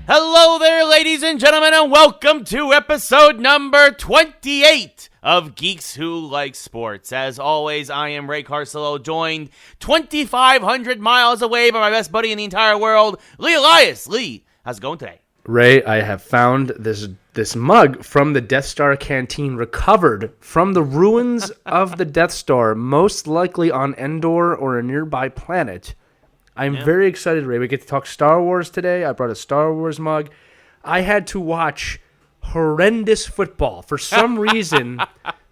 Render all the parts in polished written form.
Hello there, ladies and gentlemen, and welcome to episode number 28 of Geeks Who Like Sports. As always, I am Ray Carcillo, joined 2,500 miles away by my best buddy in the entire world, Lee Elias. Lee, how's it going today? Ray, I have found this mug from the Death Star canteen, recovered from the ruins of the Death Star, most likely on Endor or a nearby planet. I'm very excited, Ray. We get to talk Star Wars today. I brought a Star Wars mug. I had to watch horrendous football. For some reason,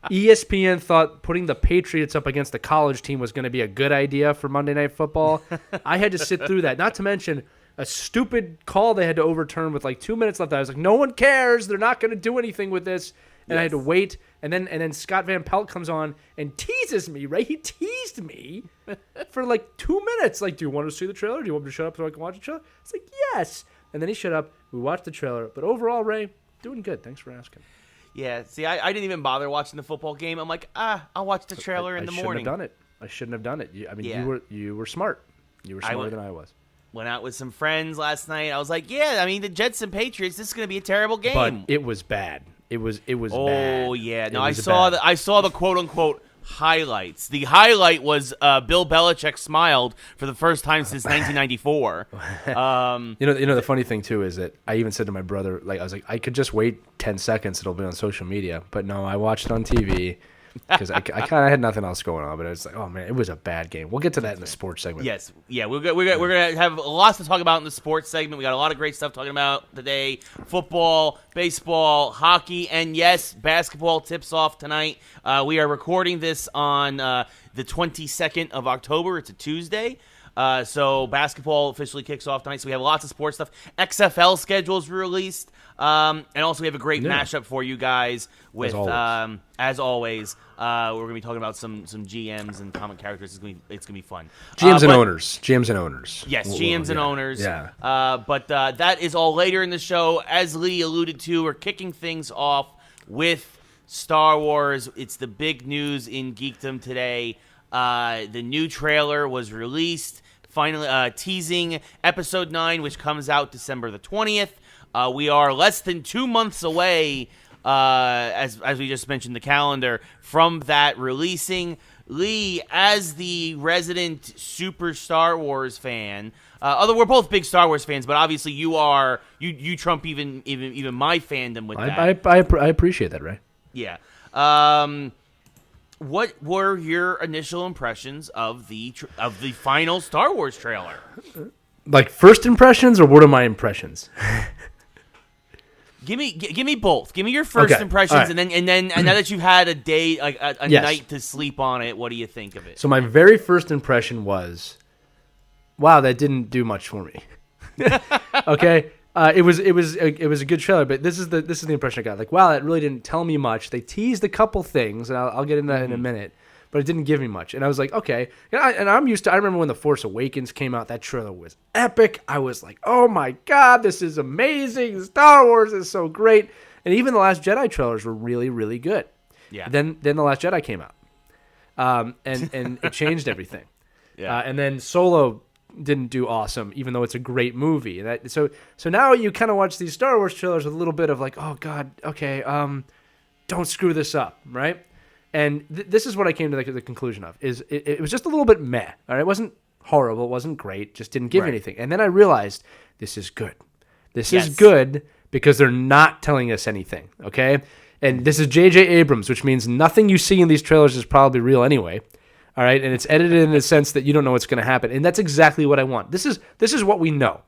ESPN thought putting the Patriots up against the college team was going to be a good idea for Monday Night Football. I had to sit through that. Not to mention a stupid call they had to overturn with like 2 minutes left. I was like, no one cares. They're not going to do anything with this. And I had to wait. And then Scott Van Pelt comes on and teases me, Ray. He teased me for like 2 minutes. Like, do you want to see the trailer? Do you want me to shut up so I can watch the trailer? It's like, yes. And then he shut up. We watched the trailer. But overall, Ray, doing good. Thanks for asking. Yeah, see, I didn't even bother watching the football game. I'm like, I'll watch the trailer in the morning. I shouldn't have done it. You were smart. You were smarter than I was. Went out with some friends last night. I was like, the Jets and Patriots, this is going to be a terrible game. But it was bad. It was bad. Oh, yeah. No, I saw the quote-unquote highlights. The highlight was Bill Belichick smiled for the first time since 1994. You know the funny thing too is that I even said to my brother, like, I was like, I could just wait 10 seconds, it'll be on social media. But no, I watched it on TV because I kind of had nothing else going on. But I was like, oh man, it was a bad game. We'll get to that in the sports segment. Yes, yeah, we're gonna have lots to talk about in the sports segment. We got a lot of great stuff talking about today: football, baseball, hockey, and yes, basketball tips off tonight. We are recording this on the 22nd of October. It's a Tuesday. So basketball officially kicks off tonight. So we have lots of sports stuff. XFL schedules released. And also we have a great mashup for you guys with, as always, we're going to be talking about some GMs and common characters. It's going to be fun. GMs and owners. Yes, GMs and owners. Yeah. But that is all later in the show. As Lee alluded to, we're kicking things off with Star Wars. It's the big news in geekdom today. The new trailer was released, finally teasing Episode 9, which comes out December the 20th. We are less than 2 months away, as we just mentioned the calendar, from that releasing. Lee, as the resident super Star Wars fan, although we're both big Star Wars fans, but obviously you trump even my fandom with that. I appreciate that, Ray. Yeah. What were your initial impressions of the final Star Wars trailer? Like first impressions, or what are my impressions? Give me both. Give me your first impressions, right. and then now that you've had a day, like a night to sleep on it, what do you think of it? So my very first impression was, wow, that didn't do much for me. Okay. It was a good trailer, but this is the impression I got. Like, wow, that really didn't tell me much. They teased a couple things, and I'll get into that in a minute, but it didn't give me much. And I was like, okay. And I'm used to. I remember when The Force Awakens came out. That trailer was epic. I was like, oh my god, this is amazing. Star Wars is so great. And even the Last Jedi trailers were really, really good. Yeah. Then The Last Jedi came out, and it changed everything. Yeah. And then Solo didn't do awesome, even though it's a great movie. So now you kind of watch these Star Wars trailers with a little bit of like, oh god, okay, don't screw this up, right? And this is what I came to the conclusion of, is it was just a little bit meh. All right, it wasn't horrible, it wasn't great, just didn't give me anything. And then I realized this is good. This is good because they're not telling us anything, okay? And this is J.J. Abrams, which means nothing you see in these trailers is probably real anyway. All right, and it's edited in a sense that you don't know what's going to happen, and that's exactly what I want. This is what we know.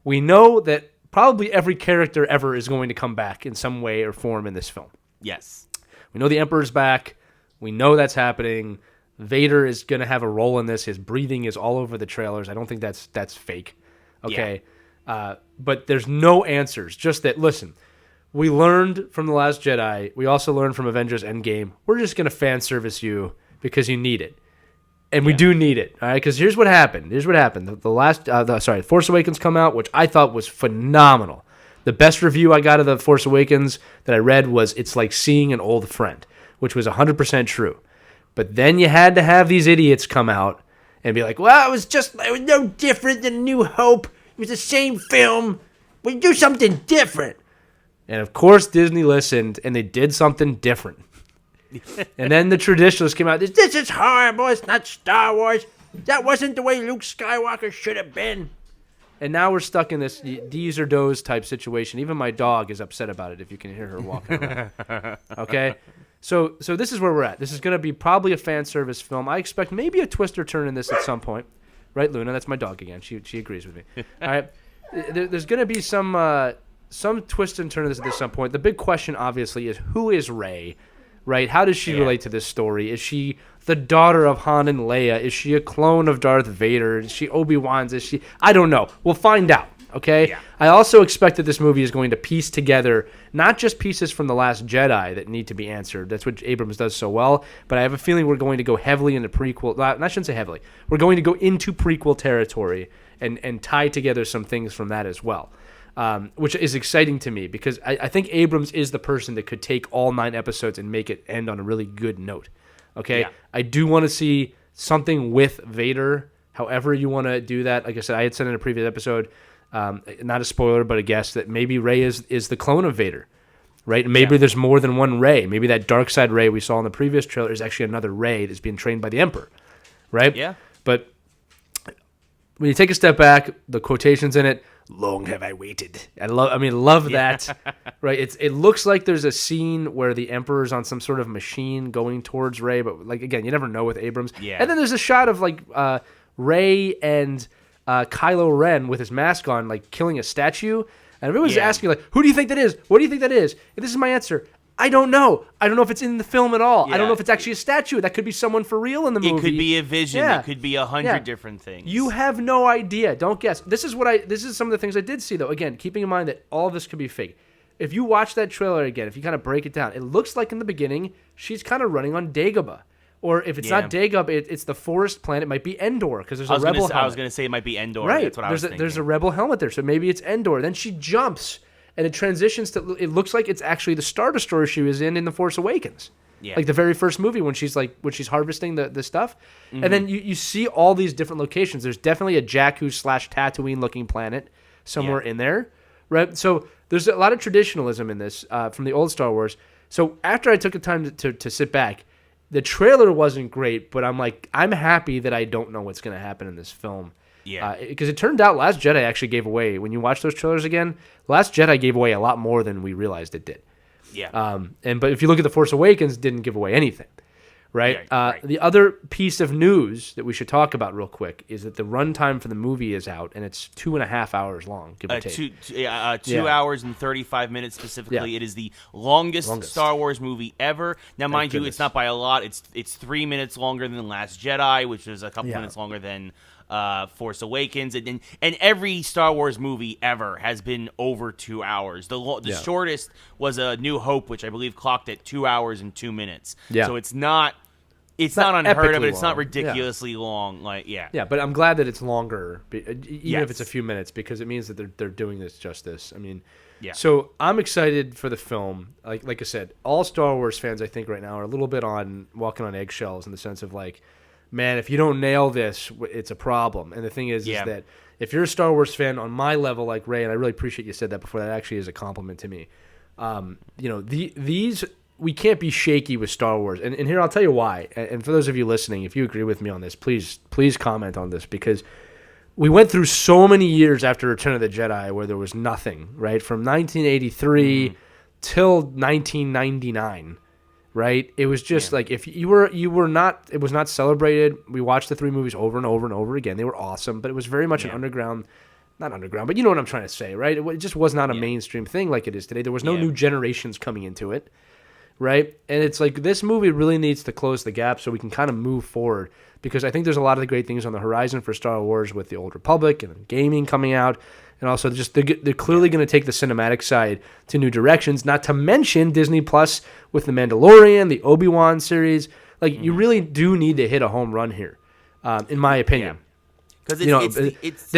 We know that probably every character ever is going to come back in some way or form in this film. Yes. We know the Emperor's back. We know that's happening. Vader is going to have a role in this. His breathing is all over the trailers. I don't think that's fake. Okay, but there's no answers. Just that, listen, we learned from The Last Jedi. We also learned from Avengers Endgame. We're just going to fan service you because you need it. And we do need it, all right? Because here's what happened. The Force Awakens come out, which I thought was phenomenal. The best review I got of The Force Awakens that I read was, it's like seeing an old friend, which was 100% true. But then you had to have these idiots come out and be like, well, it was no different than New Hope. It was the same film. We do something different. And of course, Disney listened, and they did something different. And then the traditionalists came out. This is horrible. It's not Star Wars. That wasn't the way Luke Skywalker should have been. And now we're stuck in this these or those type situation. Even my dog is upset about it, if you can hear her walking around. Okay? So this is where we're at. This is going to be probably a fan service film. I expect maybe a twist or turn in this at some point. Right, Luna? That's my dog again. She agrees with me. All right? There's going to be some twist and turn in this at some point. The big question, obviously, is who is Rey? Right? How does she relate to this story? Is she the daughter of Han and Leia? Is she a clone of Darth Vader? Is she Obi-Wan's? Is she... I don't know. We'll find out, okay? Yeah. I also expect that this movie is going to piece together not just pieces from The Last Jedi that need to be answered. That's what Abrams does so well. But I have a feeling we're going to go heavily into prequel... I shouldn't say heavily. We're going to go into prequel territory and tie together some things from that as well. Which is exciting to me because I think Abrams is the person that could take all 9 episodes and make it end on a really good note. Okay? Yeah. I do want to see something with Vader, however you want to do that. Like I said, I had said in a previous episode, not a spoiler, but a guess that maybe Rey is the clone of Vader, right? And maybe there's more than one Rey. Maybe that dark side Rey we saw in the previous trailer is actually another Rey that's being trained by the Emperor, right? Yeah. But when you take a step back, the quotations in it, long have I waited. Love that. Right? It looks like there's a scene where the Emperor's on some sort of machine going towards Rey, but like again, you never know with Abrams. Yeah. And then there's a shot of like Rey and Kylo Ren with his mask on, like killing a statue. And everyone's asking like, who do you think that is? What do you think that is? And this is my answer. I don't know. I don't know if it's in the film at all. Yeah. I don't know if it's actually a statue. That could be someone for real in the movie. It could be a vision. Yeah. It could be 100 different things. You have no idea. Don't guess. This is some of the things I did see, though. Again, keeping in mind that all of this could be fake. If you watch that trailer again, if you kind of break it down, it looks like in the beginning she's kind of running on Dagobah. Or if it's not Dagobah, it's the forest planet. It might be Endor because there's a rebel helmet. I was going to say it might be Endor. Right. That's what I was thinking. There's a rebel helmet there, so maybe it's Endor. Then she jumps. And it transitions to, it looks like it's actually the Star Destroyer she was in The Force Awakens. Yeah. Like the very first movie when she's harvesting the stuff. Mm-hmm. And then you see all these different locations. There's definitely a Jakku/Tatooine looking planet somewhere in there. Right? So there's a lot of traditionalism in this from the old Star Wars. So after I took the time to sit back, the trailer wasn't great, but I'm happy that I don't know what's going to happen in this film. Yeah, because it turned out Last Jedi actually gave away, when you watch those trailers again, Last Jedi gave away a lot more than we realized it did. Yeah. But if you look at The Force Awakens, it didn't give away anything, right? Right. The other piece of news that we should talk about real quick is that the runtime for the movie is out, and it's 2.5 hours long, give or take. 2 hours and 35 minutes specifically. Yeah. It is the longest Star Wars movie ever. Now, mind you, it's not by a lot. It's 3 minutes longer than Last Jedi, which is a couple minutes longer than Force Awakens, and every Star Wars movie ever has been over 2 hours. The shortest was A New Hope, which I believe clocked at 2 hours and 2 minutes. Yeah. So it's not unheard of, but it's not ridiculously long. Yeah, but I'm glad that it's longer, even if it's a few minutes, because it means that they're doing this justice. I mean, so I'm excited for the film. Like I said, all Star Wars fans, I think, right now are a little bit walking on eggshells in the sense of like, man, if you don't nail this, it's a problem. And the thing is that if you're a Star Wars fan on my level like Ray, and I really appreciate you said that before, that actually is a compliment to me. These we can't be shaky with Star Wars. And here I'll tell you why. And for those of you listening, if you agree with me on this, please comment on this, because we went through so many years after Return of the Jedi where there was nothing, right? From 1983 till 1999. Right? It was just like if you were not, it was not celebrated. We watched the 3 movies over and over and over again. They were awesome, but it was very much an underground, not underground, but you know what I'm trying to say, right? It just was not a mainstream thing like it is today. There was no new generations coming into it, right? And it's like this movie really needs to close the gap so we can kind of move forward, because I think there's a lot of the great things on the horizon for Star Wars with the Old Republic and gaming coming out. And also, just they're clearly going to take the cinematic side to new directions. Not to mention Disney Plus with the Mandalorian, the Obi-Wan series. Like you really do need to hit a home run here, in my opinion. Because it's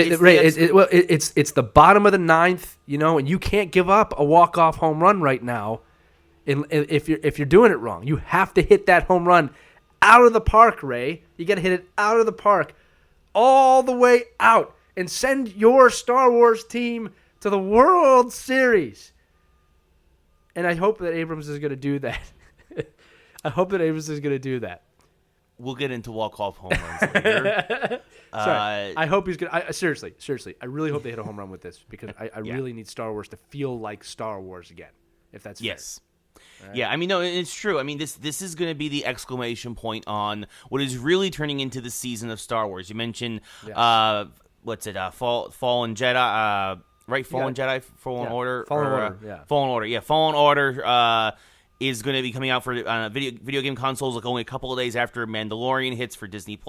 the bottom of the 9th, and you can't give up a walk-off home run right now. If you're doing it wrong, you have to hit that home run out of the park, Ray. You got to hit it out of the park, all the way out. And send your Star Wars team to the World Series. And I hope that Abrams is going to do that. I hope that Abrams is going to do that. We'll get into walk-off home runs later. Sorry. I hope he's going to... Seriously. I really hope they hit a home run with this because I really need Star Wars to feel like Star Wars again, if that's fair. Right. Yeah, I mean, no, it's true. I mean, this is going to be the exclamation point on what is really turning into the season of Star Wars. You mentioned, what's it, Fallen Jedi, right? Fallen Jedi, Fallen Order? Fallen Order, yeah. Fallen Order is going to be coming out for video game consoles like only a couple of days after Mandalorian hits for Disney+.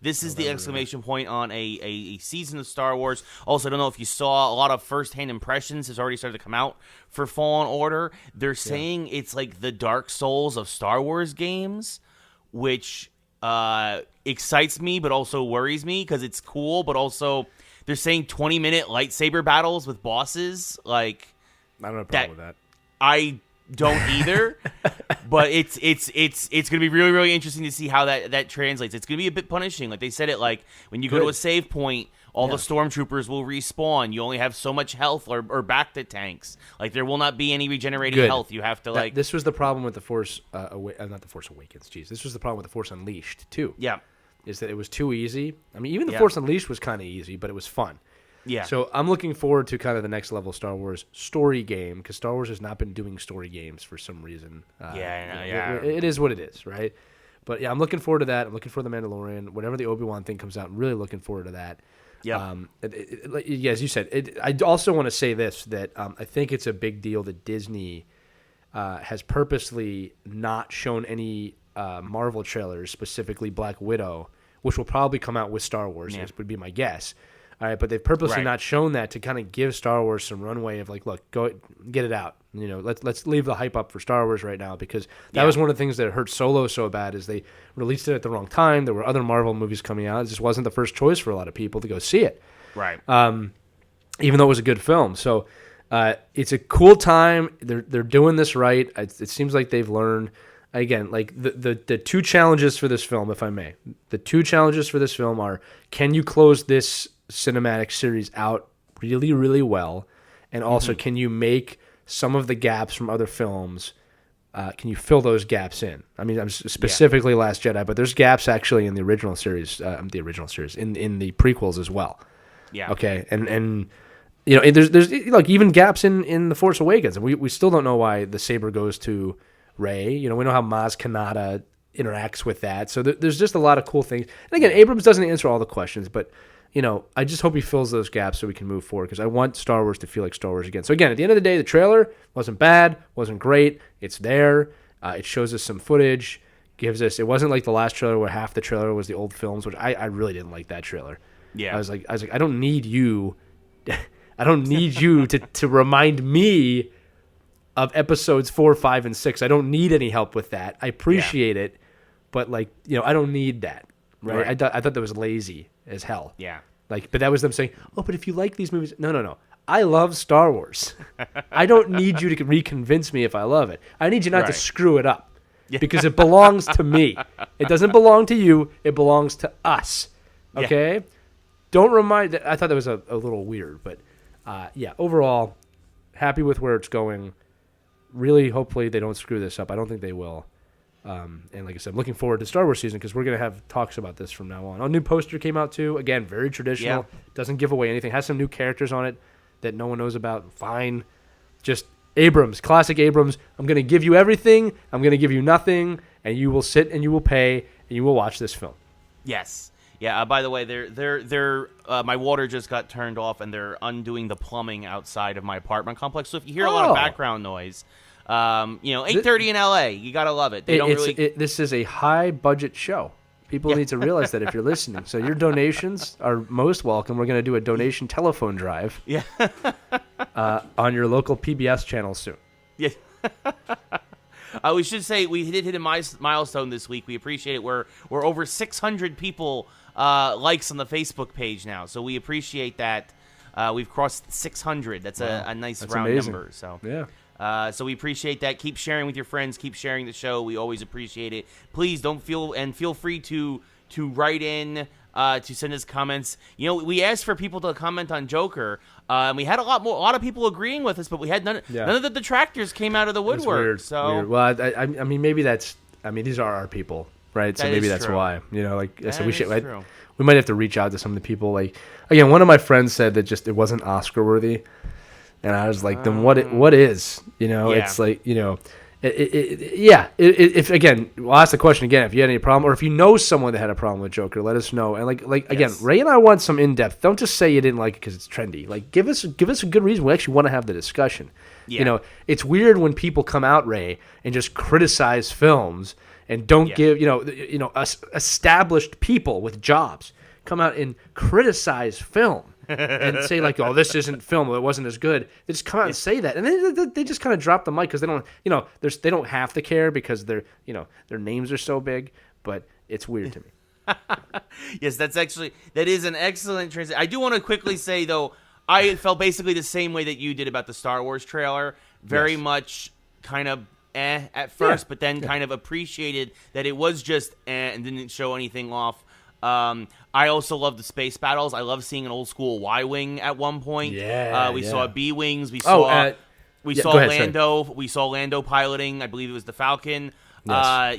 This is the exclamation point on a season of Star Wars. Also, I don't know if you saw, a lot of first-hand impressions has already started to come out for Fallen Order. They're saying it's like the Dark Souls of Star Wars games, which excites me but also worries me because it's cool, but also they're saying 20-minute lightsaber battles with bosses. Like, I don't have a problem with that. I don't either, but it's gonna be really, really interesting to see how that translates. It's gonna be a bit punishing, like they said it. Like when you go to a save point, all the stormtroopers will respawn. You only have so much health or back to tanks. Like there will not be any regenerating health. You have to This was the problem with the Force, not the Force Awakens. Jeez, this was the problem with the Force Unleashed too. Yeah, is that it was too easy. I mean, even the Force Unleashed was kind of easy, but it was fun. Yeah. So I'm looking forward to kind of the next level Star Wars story game because Star Wars has not been doing story games for some reason. It is what it is, right? But yeah, I'm looking forward to that. I'm looking for the Mandalorian. Whenever the Obi-Wan thing comes out, I'm really looking forward to that. Yeah. As you said, I also want to say this, that I think it's a big deal that Disney has purposely not shown any Marvel trailers, specifically Black Widow, which will probably come out with Star Wars, would be my guess. All right, but they've purposely not shown that to kind of give Star Wars some runway of like, look, go get it out. You know, let's leave the hype up for Star Wars right now because that was one of the things that hurt Solo so bad is they released it at the wrong time. There were other Marvel movies coming out. It just wasn't the first choice for a lot of people to go see it. Right. Even though it was a good film. So it's a cool time. They're doing this right. It seems like they've learned. Again, like the two challenges for this film, if I may. The two challenges for this film are, can you close this cinematic series out really, really well? And also, can you make some of the gaps from other films, can you fill those gaps in? I mean, I'm specifically Last Jedi, but there's gaps actually in the original series, in the prequels as well. Yeah. Okay. And you know, there's like even gaps in The Force Awakens. And we still don't know why the saber goes to Rey. You know, we know how Maz Kanata interacts with that. So there's just a lot of cool things. And again, Abrams doesn't answer all the questions, but you know, I just hope he fills those gaps so we can move forward because I want Star Wars to feel like Star Wars again. So again, at the end of the day, the trailer wasn't bad, wasn't great. It's there. It shows us some footage. It wasn't like the last trailer where half the trailer was the old films, which I really didn't like that trailer. Yeah. I was like, I don't need you. I don't need you to remind me of episodes 4, 5, and 6. I don't need any help with that. I appreciate it, but like, you know, I don't need that. Right? I thought that was lazy as hell. Yeah. Like, but that was them saying, "Oh, but if you like these movies, no. I love Star Wars. I don't need you to reconvince me if I love it. I need you not to screw it up because it belongs to me. It doesn't belong to you. It belongs to us. Okay? Yeah. Don't remind. I thought that was a little weird, but overall, happy with where it's going. Really, hopefully they don't screw this up. I don't think they will. And like I said, I'm looking forward to Star Wars season because we're going to have talks about this from now on. A new poster came out too. Again, very traditional. Yeah. Doesn't give away anything. Has some new characters on it that no one knows about. Fine. Just Abrams, classic Abrams. I'm going to give you everything. I'm going to give you nothing. And you will sit and you will pay and you will watch this film. Yes. Yeah. By the way, they're my water just got turned off and they're undoing the plumbing outside of my apartment complex. So if you hear a lot of background noise, 8:30 in LA. You gotta love it. This is a high budget show. People need to realize that if you're listening. So your donations are most welcome. We're going to do a donation telephone drive. Yeah. On your local PBS channel soon. Yeah. We should say we did hit a milestone this week. We appreciate it. We're over 600 people likes on the Facebook page now. So we appreciate that. We've crossed 600. That's a nice round amazing. Number. So yeah. So we appreciate that. Keep sharing with your friends. Keep sharing the show. We always appreciate it. Please feel free to write in to send us comments. You know, we asked for people to comment on Joker, and we had a lot of people agreeing with us, but we had none of the detractors came out of the woodwork. Weird, so weird. Well, I mean, maybe these are our people, right? So maybe that's true. Why. You know, like I said, we might have to reach out to some of the people. Like again, one of my friends said that just it wasn't Oscar worthy, and I was like, then what is? You know, it's like, you know. If again, we'll ask the question again. If you had any problem, or if you know someone that had a problem with Joker, let us know. And like again, Ray and I want some in depth. Don't just say you didn't like it because it's trendy. Like give us a good reason. We actually want to have the discussion. Yeah. You know, it's weird when people come out, Ray, and just criticize films and don't give established people with jobs come out and criticize film. And say like, oh, this isn't film, it wasn't as good. They just come out and say that, and they just kind of drop the mic because they don't, you know, they don't have to care because their names are so big. But it's weird to me. Yes, that is an excellent transition. I do want to quickly say though, I felt basically the same way that you did about the Star Wars trailer. Very much kind of at first, but then kind of appreciated that it was just and didn't show anything off. I also love the space battles. I love seeing an old school Y-wing at one point. We saw B-wings. We saw Lando. Sorry. We saw Lando piloting. I believe it was the Falcon. Yes.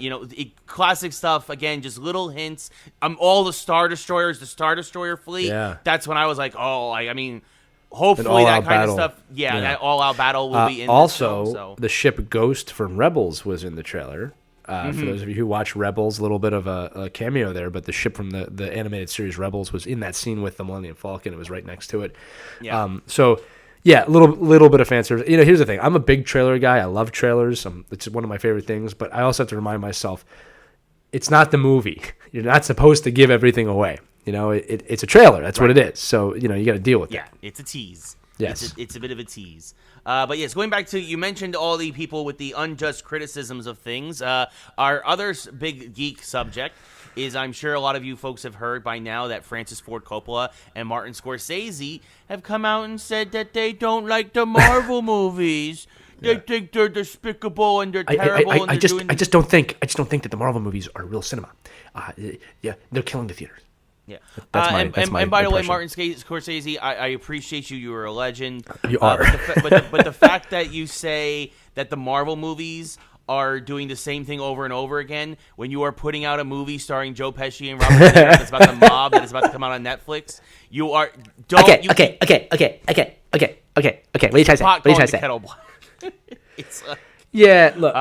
Classic stuff. Again, just little hints. All the Star Destroyers, the Star Destroyer fleet. Yeah. That's when I was like, oh, I mean, hopefully that kind of stuff. Yeah, that all-out battle will be in also, this film, so. The ship Ghost from Rebels was in the trailer. For those of you who watch Rebels, a little bit of a cameo there, but the ship from the animated series Rebels was in that scene with the Millennium Falcon. It was right next to it. Yeah. A little bit of fan service. You know, here's the thing. I'm a big trailer guy. I love trailers. It's one of my favorite things. But I also have to remind myself, it's not the movie. You're not supposed to give everything away. You know, it's a trailer. That's what it is. So, you know, you got to deal with that. Yeah, it's a tease. Yes. It's a bit of a tease. But yes, going back to, you mentioned all the people with the unjust criticisms of things. Our other big geek subject is, I'm sure a lot of you folks have heard by now, that Francis Ford Coppola and Martin Scorsese have come out and said that they don't like the Marvel movies. They think they're despicable and they're terrible. I just don't think that the Marvel movies are real cinema. They're killing the theaters. Yeah, that's my by the way, Martin Scorsese, I appreciate you. You are a legend. You are. But the fact that you say that the Marvel movies are doing the same thing over and over again, when you are putting out a movie starring Joe Pesci and Robert De Niro that's about the mob that is about to come out on Netflix, you are Okay. What are you trying to say? It's look.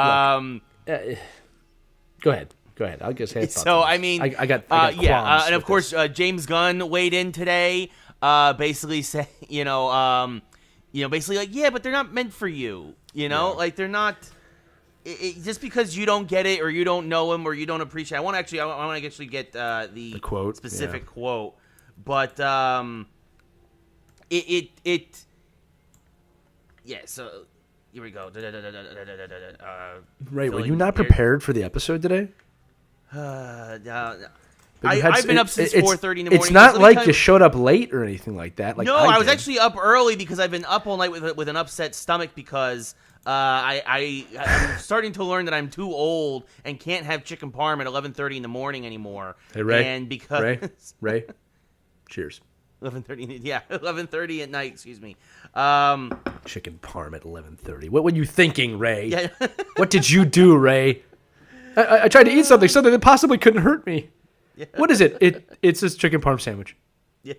Go ahead. I'll just say it. So I mean, I got and of course James Gunn weighed in today, basically saying, basically like, yeah, but they're not meant for you. You know, like they're not. Just because you don't get it or you don't know him or you don't appreciate. I want to actually get the quote, specific quote, but So here we go. Right, were you not prepared for the episode today? I've been up since 4:30 in the morning. It's not like you showed up late or anything like that. No, I was actually up early because I've been up all night with an upset stomach because I'm starting to learn that I'm too old and can't have chicken parm at 11:30 in the morning anymore. Hey, Ray. And because Ray, cheers. 11:30 at night. Excuse me. Chicken parm at 11:30. What were you thinking, Ray? Yeah. What did you do, Ray? I tried to eat something that possibly couldn't hurt me. Yeah. What is it? It's this chicken parm sandwich. Yeah.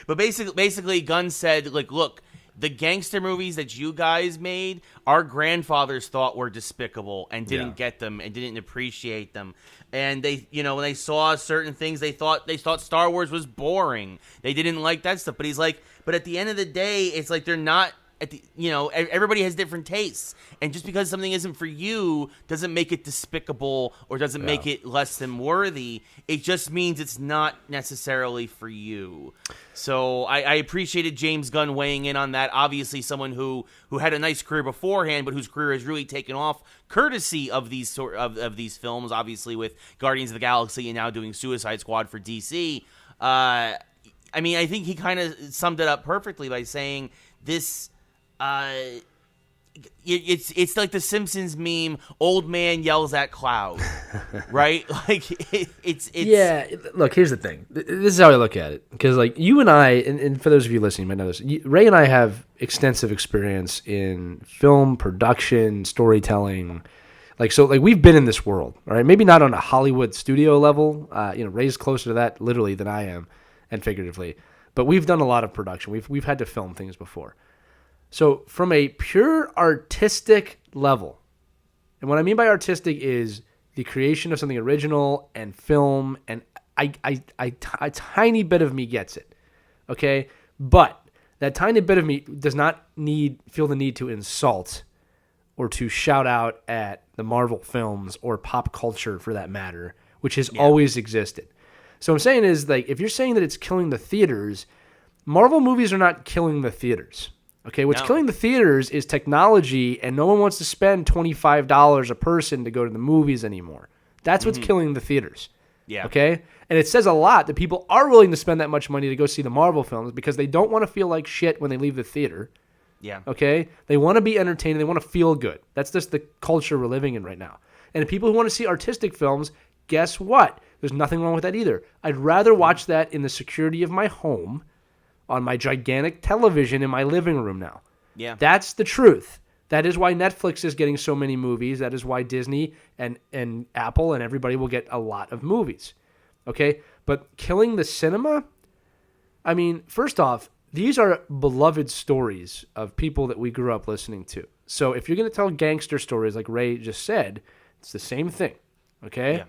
But basically, Gunn said, like, look, the gangster movies that you guys made, our grandfathers thought were despicable and didn't get them and didn't appreciate them. And they, when they saw certain things, they thought Star Wars was boring. They didn't like that stuff. But he's like, but at the end of the day, it's like they're not. Everybody has different tastes, and just because something isn't for you doesn't make it despicable or doesn't make it less than worthy. It just means it's not necessarily for you. So I appreciated James Gunn weighing in on that. Obviously, someone who had a nice career beforehand, but whose career has really taken off courtesy of these of these films. Obviously, with Guardians of the Galaxy and now doing Suicide Squad for DC. I think he kind of summed it up perfectly by saying this. it's like the Simpsons meme, old man yells at cloud, right? Like it's yeah. Look, here's the thing. This is how I look at it, because like you and I, and for those of you listening, you might know this. Ray and I have extensive experience in film production, storytelling. Like so, like we've been in this world, all right? Maybe not on a Hollywood studio level. Ray's closer to that literally than I am, and figuratively. But we've done a lot of production. We've had to film things before. So from a pure artistic level, and what I mean by artistic is the creation of something original and film, and a tiny bit of me gets it, okay? But that tiny bit of me does not feel the need to insult or to shout out at the Marvel films or pop culture for that matter, which has always existed. So what I'm saying is, like, if you're saying that it's killing the theaters, Marvel movies are not killing the theaters. Okay, what's killing the theaters is technology, and no one wants to spend $25 a person to go to the movies anymore. That's what's killing the theaters. Yeah. Okay? And it says a lot that people are willing to spend that much money to go see the Marvel films because they don't want to feel like shit when they leave the theater. Yeah. Okay? They want to be entertained. They want to feel good. That's just the culture we're living in right now. And people who want to see artistic films, guess what? There's nothing wrong with that either. I'd rather watch that in the security of my home on my gigantic television in my living room now. Yeah. That's the truth. That is why Netflix is getting so many movies. That is why Disney and Apple and everybody will get a lot of movies. Okay? But killing the cinema? I mean, first off, these are beloved stories of people that we grew up listening to. So if you're going to tell gangster stories like Ray just said, it's the same thing. Okay? Yeah.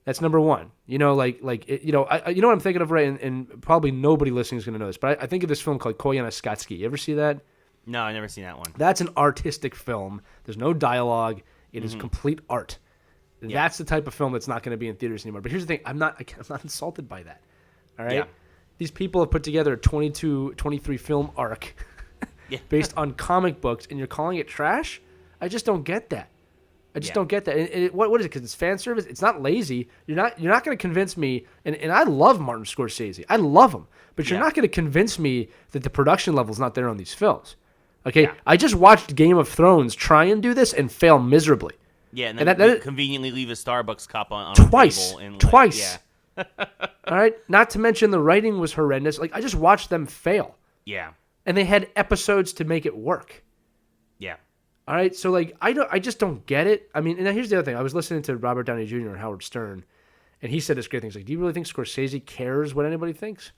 That's number one. You know, you know what I'm thinking of, Ray, and probably nobody listening is going to know this, but I think of this film called Coppola and Scorsese. You ever see that? No, I've never seen that one. That's an artistic film. There's no dialogue. It is complete art. Yeah. That's the type of film that's not going to be in theaters anymore. But here's the thing. I'm not insulted by that. All right? Yeah. These people have put together a 23 film arc based on comic books, and you're calling it trash? I just don't get that. I just don't get that. And what is it? Because it's fan service. It's not lazy. You're not going to convince me. And I love Martin Scorsese. I love him. But you're not going to convince me that the production level's not there on these films. Okay. Yeah. I just watched Game of Thrones try and do this and fail miserably. Yeah, and then that conveniently leave a Starbucks cup on twice. a table. And twice. Yeah. All right. Not to mention the writing was horrendous. Like I just watched them fail. Yeah. And they had episodes to make it work. Yeah. All right, so like I just don't get it. I mean, and here's the other thing. I was listening to Robert Downey Jr. and Howard Stern, and he said this great thing. He's like, "Do you really think Scorsese cares what anybody thinks?"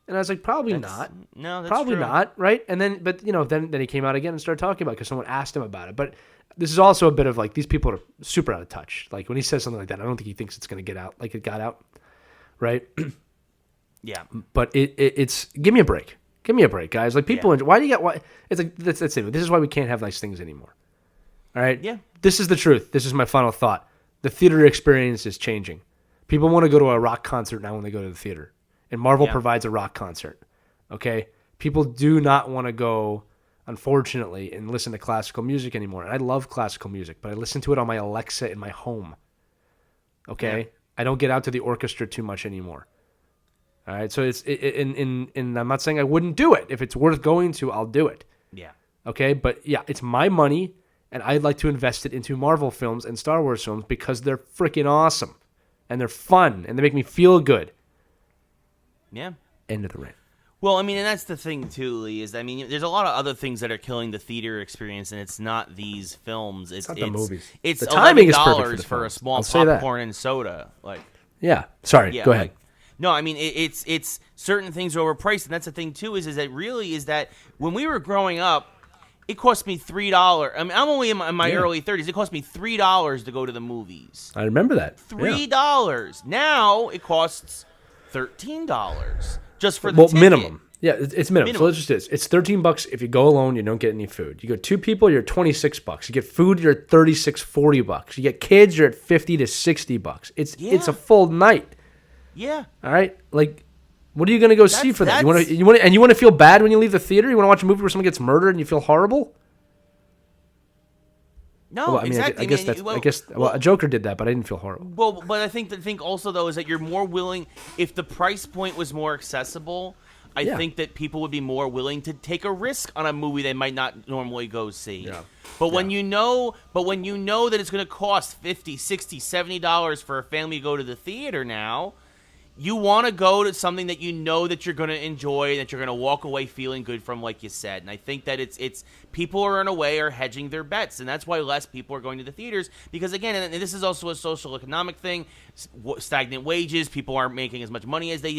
And I was like, "Probably not. No, that's probably true. not, right?" And then, but you know, then he came out again and started talking about it because someone asked him about it. But this is also a bit of like these people are super out of touch. Like when he says something like that, I don't think he thinks it's going to get out like it got out, right? Yeah. But it's give me a break. Give me a break, guys. Like people, why do you get why? It's like that's it. This is why we can't have nice things anymore. All right. Yeah. This is the truth. This is my final thought. The theater experience is changing. People want to go to a rock concert now when they go to the theater, and Marvel provides a rock concert. Okay. People do not want to go, unfortunately, and listen to classical music anymore. And I love classical music, but I listen to it on my Alexa in my home. Okay. Yeah. I don't get out to the orchestra too much anymore. All right, so and I'm not saying I wouldn't do it. If it's worth going to, I'll do it. Yeah. Okay, but yeah, it's my money, and I'd like to invest it into Marvel films and Star Wars films because they're freaking awesome, and they're fun, and they make me feel good. Yeah. End of the rant. Well, I mean, and that's the thing too, Lee. Is I mean, there's a lot of other things that are killing the theater experience, and it's not these films. It's not the movies. It's the timing is perfect $11 for a small I'll say that. popcorn and soda. Like. Yeah. Sorry. Go ahead. No, I mean it's certain things are overpriced, and that's the thing too. Is that really is that when we were growing up, it cost me $3. I mean, I'm only in my early 30s. It cost me $3 to go to the movies. I remember that. $3. Now it costs $13 just for the ticket. Minimum. Yeah, it's minimum. So it's just it's $13 if you go alone. You don't get any food. You go two people, you're $26. You get food, you're at $36-$40. You get kids, you're at $50 to $60. It's a full night. Yeah. All right. Like, what are you going to go see for that? You want to feel bad when you leave the theater? You want to watch a movie where someone gets murdered and you feel horrible? No, exactly. I guess a Joker did that, but I didn't feel horrible. Well, but I think the thing also though is that you're more willing if the price point was more accessible. I think that people would be more willing to take a risk on a movie they might not normally go see. Yeah. But when you know that it's going to cost $50, $60, $70 for a family to go to the theater now, you want to go to something that you know that you're going to enjoy, that you're going to walk away feeling good from, like you said. And I think that it's people are in a way are hedging their bets, and that's why less people are going to the theaters. Because again, and this is also a social economic thing, stagnant wages, people aren't making as much money as they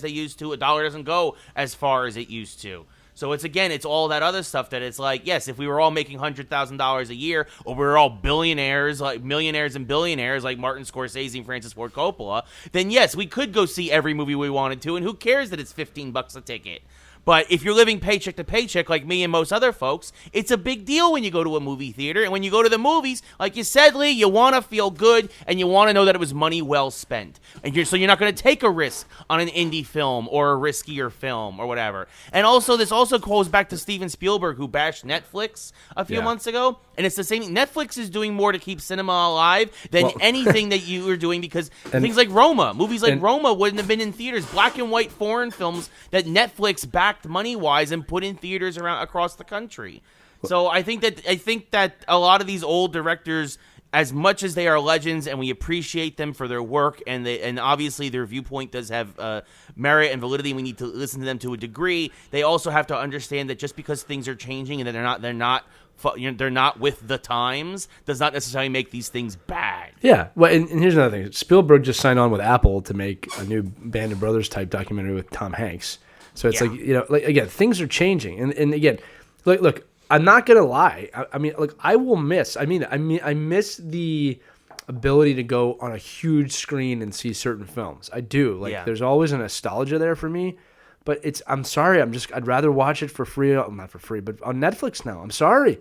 used to. A dollar doesn't go as far as it used to. So it's all that other stuff that it's like, yes, if we were all making $100,000 a year, or we were all billionaires, like millionaires and billionaires like Martin Scorsese and Francis Ford Coppola, then yes, we could go see every movie we wanted to, and who cares that it's $15 a ticket? But if you're living paycheck to paycheck like me and most other folks, it's a big deal when you go to a movie theater. And when you go to the movies, like you said, Lee, you want to feel good and you want to know that it was money well spent. And so you're not going to take a risk on an indie film or a riskier film or whatever. And also, this also goes back to Steven Spielberg, who bashed Netflix a few months ago. And it's the same. Netflix is doing more to keep cinema alive than anything that you are doing, because things like Roma, movies like Roma wouldn't have been in theaters. Black and white foreign films that Netflix backed money-wise and put in theaters across the country. So I think that a lot of these old directors, as much as they are legends and we appreciate them for their work, and obviously their viewpoint does have merit and validity, we need to listen to them to a degree. They also have to understand that just because things are changing and that they're not with the times does not necessarily make these things bad. Yeah, well, and here's another thing. Spielberg just signed on with Apple to make a new Band of Brothers type documentary with Tom Hanks. So it's again, things are changing, and again, look, I'm not gonna lie. I mean, I will miss. I miss the ability to go on a huge screen and see certain films. I do. There's always a nostalgia there for me. But I'm sorry. I'd rather watch it for free. Not for free, but on Netflix now. I'm sorry.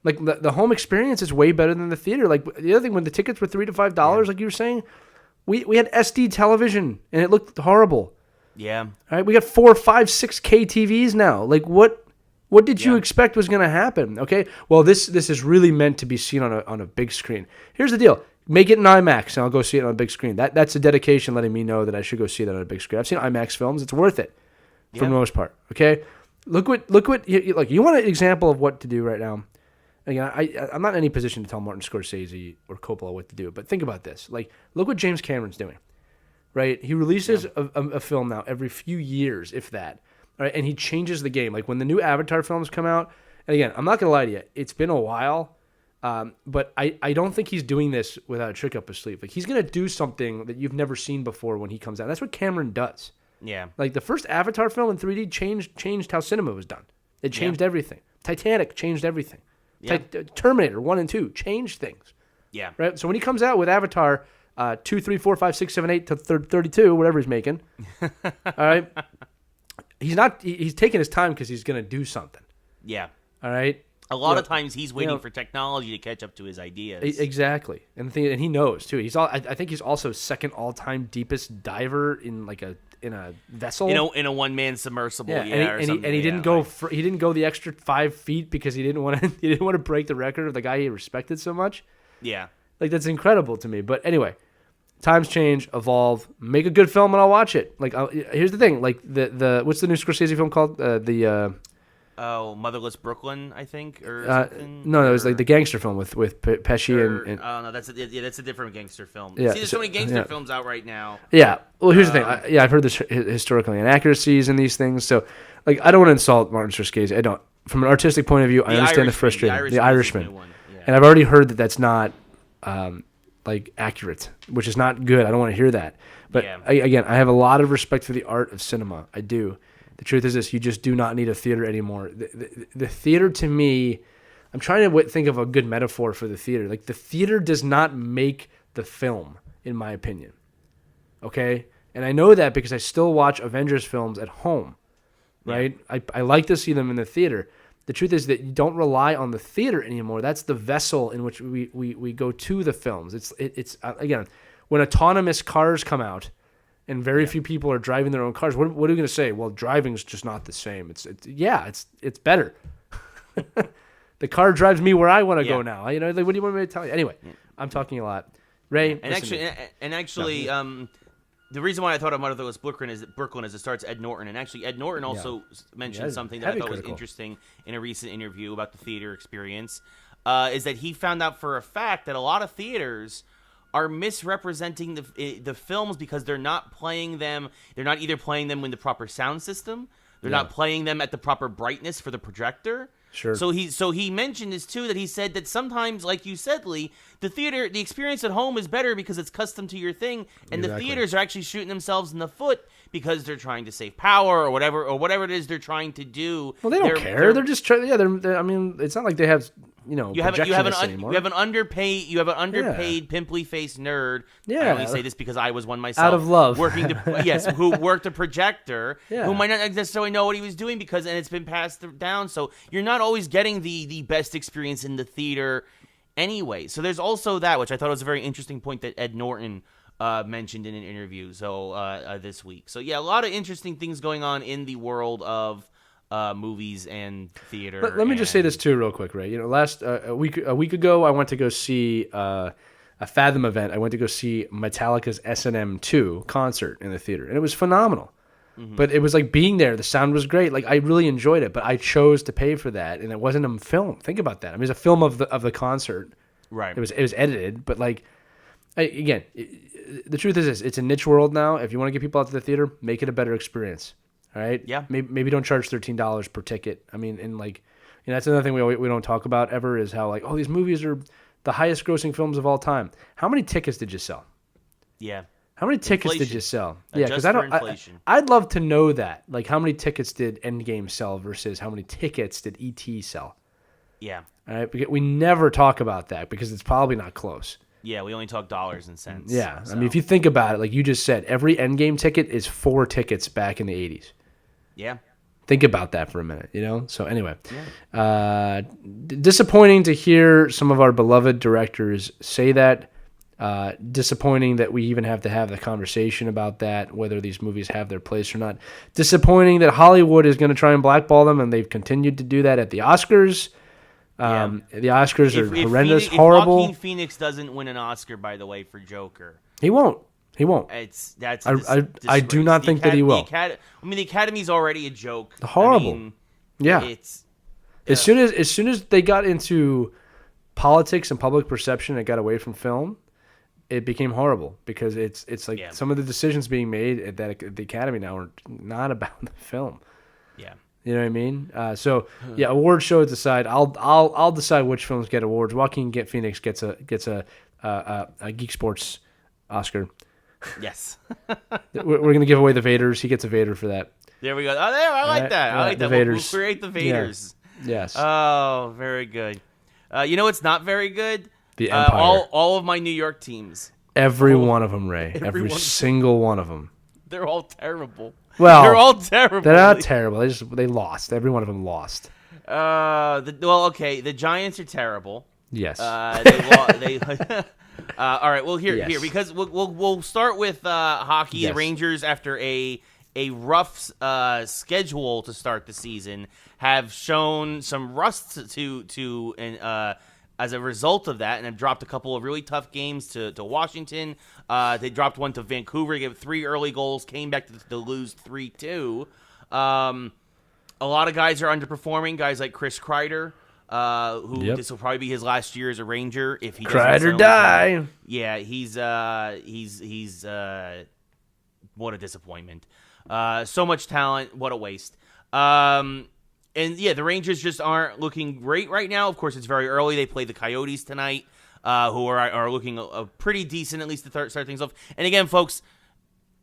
Like the home experience is way better than the theater. Like the other thing, when the tickets were $3 to $5, like you were saying, we had SD television and it looked horrible. Yeah. All right. We got 4, 5, 6K TVs now. Like what did you expect was going to happen? Okay. Well, this is really meant to be seen on a big screen. Here's the deal. Make it in IMAX and I'll go see it on a big screen. That's a dedication letting me know that I should go see that on a big screen. I've seen IMAX films. It's worth it for the most part. Okay. Look what you want an example of what to do right now. Again, I'm not in any position to tell Martin Scorsese or Coppola what to do, but think about this. Like, look what James Cameron's doing. Right? He releases a film now every few years, if that. Right? And he changes the game. Like when the new Avatar films come out, and again, I'm not going to lie to you, it's been a while, but I don't think he's doing this without a trick up his sleeve. Like he's going to do something that you've never seen before when he comes out. That's what Cameron does. Yeah. Like the first Avatar film in 3D changed how cinema was done. It changed everything. Titanic changed everything. Yeah. Terminator 1 and 2 changed things. Yeah. Right? So when he comes out with Avatar 2, 3, 4, 5, 6, 7, 8 to 32, whatever he's making. All right. He's taking his time because he's going to do something. Yeah. All right. A lot of times he's waiting for technology to catch up to his ideas. Exactly. And he knows too. I think he's also second all-time deepest diver in a vessel. In a one-man submersible. Yeah. And he didn't go he didn't go the extra 5 feet because he didn't want to break the record of the guy he respected so much. Yeah. Like that's incredible to me. But anyway, times change, evolve. Make a good film and I'll watch it. Like here's the thing. Like the what's the new Scorsese film called? Motherless Brooklyn, I think, or something. No, it was like the gangster film with Pesci and oh no, that's a different gangster film. Yeah, there's so many gangster films out right now. Yeah. Well, here's the thing. I've heard this historical inaccuracies in these things. So, like, I don't want to insult Martin Scorsese. I don't. From an artistic point of view, I understand the frustration. The Irishman. Yeah. And I've already heard that that's not accurate, which is not good. I don't want to hear that. But again, I have a lot of respect for the art of cinema. I do. The truth is this: you just do not need a theater anymore. The theater, to me, I'm trying to think of a good metaphor for the theater. Like the theater does not make the film, in my opinion. Okay, and I know that because I still watch Avengers films at home. Right? Yeah. I like to see them in the theater. The truth is that you don't rely on the theater anymore. That's the vessel in which we go to the films. It's again, when autonomous cars come out. And very few people are driving their own cars. What are we going to say? Well, driving's just not the same. It's better. The car drives me where I want to go now. What do you want me to tell you? Anyway, I'm talking a lot. Ray, actually, The reason why I thought it was Brooklyn is it starts Ed Norton, and actually Ed Norton also mentioned something that I thought was interesting in a recent interview about the theater experience, is that he found out for a fact that a lot of theaters are misrepresenting the films because they're not playing them. They're not either playing them with the proper sound system. They're not playing them at the proper brightness for the projector. Sure. So he mentioned this too, that he said that sometimes, like you said, Lee, the experience at home is better because it's custom to your thing, and the theaters are actually shooting themselves in the foot because they're trying to save power or whatever it is they're trying to do. Well, they don't care. They're just trying. Yeah, they're. I mean, it's not like they have. You have an underpaid pimply faced nerd. Yeah, I only say this because I was one myself. Out of love, who worked a projector, who might not necessarily know what he was doing and it's been passed down. So you're not always getting the best experience in the theater, anyway. So there's also that, which I thought was a very interesting point that Ed Norton mentioned in an interview. This week. So yeah, a lot of interesting things going on in the world of movies and theater. Let me just say this too, real quick, Ray. Last a week ago, I went to go see a Fathom event. I went to go see Metallica's S&M 2 concert in the theater, and it was phenomenal. Mm-hmm. But it was like being there. The sound was great. Like I really enjoyed it, but I chose to pay for that, and it wasn't a film. Think about that. I mean, it was a film of the concert. Right. It was edited, but like again, the truth is this: it's a niche world now. If you want to get people out to the theater, make it a better experience. All right. Yeah. Maybe don't charge $13 per ticket. I mean, and that's another thing we don't talk about ever is how these movies are the highest grossing films of all time. How many tickets did you sell? Yeah. How many tickets did you sell? Yeah, because I'd love to know that. Like, how many tickets did Endgame sell versus how many tickets did E.T. sell? Yeah. All right. Because we never talk about that because it's probably not close. Yeah, we only talk dollars and cents. Yeah. So. I mean, if you think about it, like you just said, every Endgame ticket is 4 tickets back in the 80s. Yeah. Think about that for a minute, So anyway, disappointing to hear some of our beloved directors say that. Disappointing that we even have to have the conversation about that, whether these movies have their place or not. Disappointing that Hollywood is going to try and blackball them, and they've continued to do that at the Oscars. The Oscars are horrendous, horrible. If Joaquin Phoenix doesn't win an Oscar, by the way, for Joker, he won't. He won't. I do not think that he will. The Academy's already a joke. Horrible. As soon as they got into politics and public perception and got away from film, it became horrible because it's like some of the decisions being made at the Academy now are not about the film. Yeah. You know what I mean? Award shows decide. I'll decide which films get awards. Joaquin Phoenix gets a Geek Sports Oscar. Yes. We're going to give away the Vaders. He gets a Vader for that. There we go. Oh, there, I like that. I like that. We'll create the Vaders. Yeah. Yes. Oh, very good. It's not very good? The Empire. All of my New York teams. Every one of them, Ray. Every single one of them. They're all terrible. Well, they're all terrible. They're not terrible. They lost. Every one of them lost. The Giants are terrible. Yes. All right. Well, here because we'll start with hockey. Yes. The Rangers, after a rough schedule to start the season, have shown some rust as a result of that, and have dropped a couple of really tough games to Washington. They dropped one to Vancouver, gave 3 early goals, came back to lose 3-2. A lot of guys are underperforming. Guys like Chris Kreider. This will probably be his last year as a Ranger if he doesn't Cried or die. Yeah, he's what a disappointment. So much talent, what a waste. The Rangers just aren't looking great right now. Of course, it's very early. They play the Coyotes tonight, who are looking pretty decent, at least to start things off. And again, folks,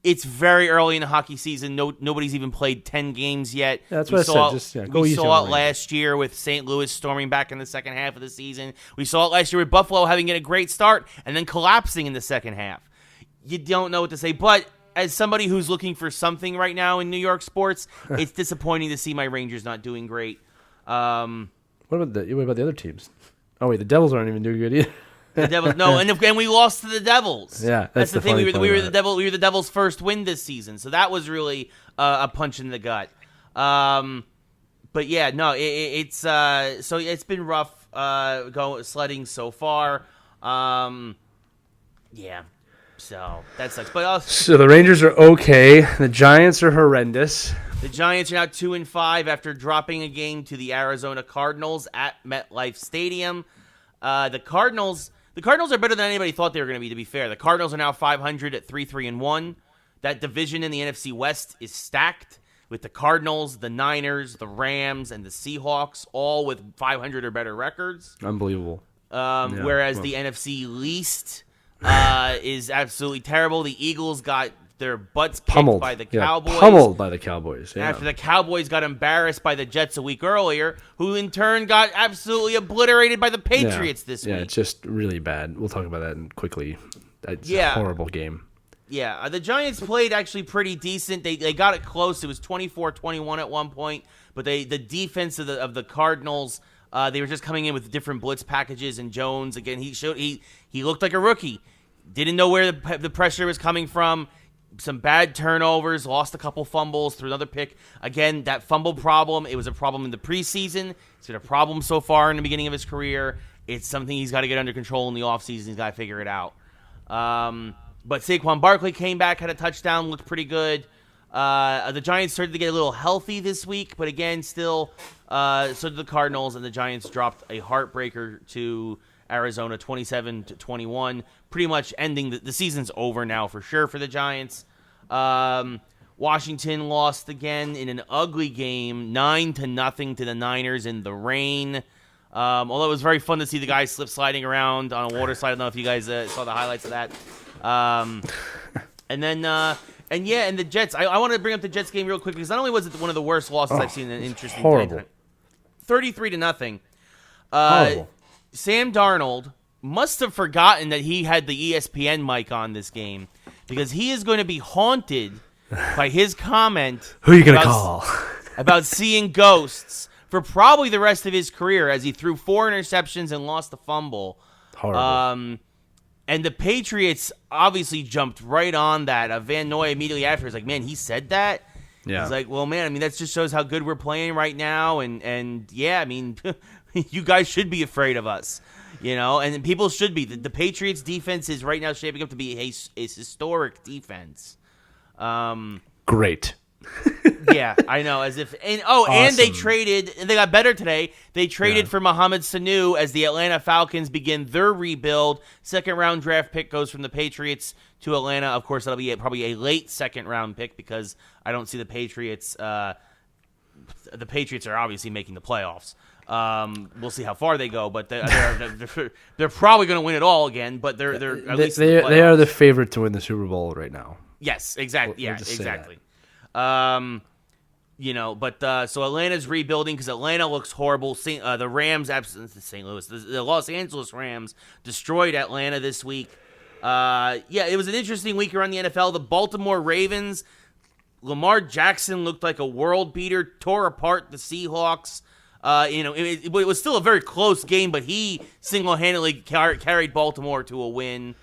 it's very early in the hockey season. Nobody's even played 10 games yet. Yeah, that's what I said. We saw it last year with St. Louis storming back in the second half of the season. We saw it last year with Buffalo having a great start and then collapsing in the second half. You don't know what to say. But as somebody who's looking for something right now in New York sports, it's disappointing to see my Rangers not doing great. What about the other teams? Oh, wait, the Devils aren't even doing good either. The Devils, no, and we lost to the Devils. Yeah, that's the thing. We were the Devils' first win this season, so that was really a punch in the gut. But yeah, no, it's so it's been rough sledding so far. Yeah, So that sucks. But So the Rangers are okay. The Giants are horrendous. the Giants are now 2-5 after dropping a game to the Arizona Cardinals at MetLife Stadium. The Cardinals are better than anybody thought they were going to be. To be fair, the Cardinals are now 500 at 3-3-1. That division in the NFC West is stacked with the Cardinals, the Niners, the Rams, and the Seahawks, all with 500 or better records. Unbelievable. Whereas the NFC least is absolutely terrible. The Eagles got their butts kicked by the Cowboys. Pummeled by the Cowboys. Yeah. After the Cowboys got embarrassed by the Jets a week earlier, who in turn got absolutely obliterated by the Patriots this week. Yeah, it's just really bad. We'll talk about that quickly. It's a horrible game. Yeah, the Giants played actually pretty decent. They got it close. It was 24-21 at one point, but the defense of the Cardinals, they were just coming in with different blitz packages. And Jones again, he looked like a rookie. Didn't know where the pressure was coming from. Some bad turnovers, lost a couple fumbles, threw another pick. Again, that fumble problem, it was a problem in the preseason. It's been a problem so far in the beginning of his career. It's something he's got to get under control in the offseason. He's got to figure it out. But Saquon Barkley came back, had a touchdown, looked pretty good. The Giants started to get a little healthy this week, but again, still, so did the Cardinals, and the Giants dropped a heartbreaker to Arizona 27-21, pretty much ending the season's over now for sure for the Giants. Washington lost again in an ugly game, 9-0 to the Niners in the rain. Although it was very fun to see the guys slip sliding around on a water slide. I don't know if you guys saw the highlights of that. And the Jets. I want to bring up the Jets game real quick because not only was it one of the worst losses I've seen in an interesting horrible. 33-0. Horrible. Sam Darnold must have forgotten that he had the ESPN mic on this game because he is going to be haunted by his comment. Who are you going to call? About seeing ghosts for probably the rest of his career as he threw 4 interceptions and lost a fumble. Horrible. And the Patriots obviously jumped right on that. Van Noy immediately after was like, man, he said that? Yeah. He's like, well, man, I mean, that just shows how good we're playing right now. And yeah, I mean, you guys should be afraid of us, and people should be. The Patriots defense is right now shaping up to be a historic defense. Great. Yeah, I know. Awesome. And they traded, and they got better today. They traded for Mohamed Sanu as the Atlanta Falcons begin their rebuild. 2nd-round draft pick goes from the Patriots to Atlanta. Of course, that'll be probably a late 2nd-round pick because I don't see the Patriots. The Patriots are obviously making the playoffs. We'll see how far they go, but they're probably going to win it all again. But they're at least in the playoffs. They are the favorite to win the Super Bowl right now. Yes, exactly. Yeah, exactly. So Atlanta's rebuilding because Atlanta looks horrible. The Rams, St. Louis, the Los Angeles Rams destroyed Atlanta this week. It was an interesting week around the NFL. The Baltimore Ravens, Lamar Jackson looked like a world beater, tore apart the Seahawks. It was still a very close game, but he single-handedly carried Baltimore to a win.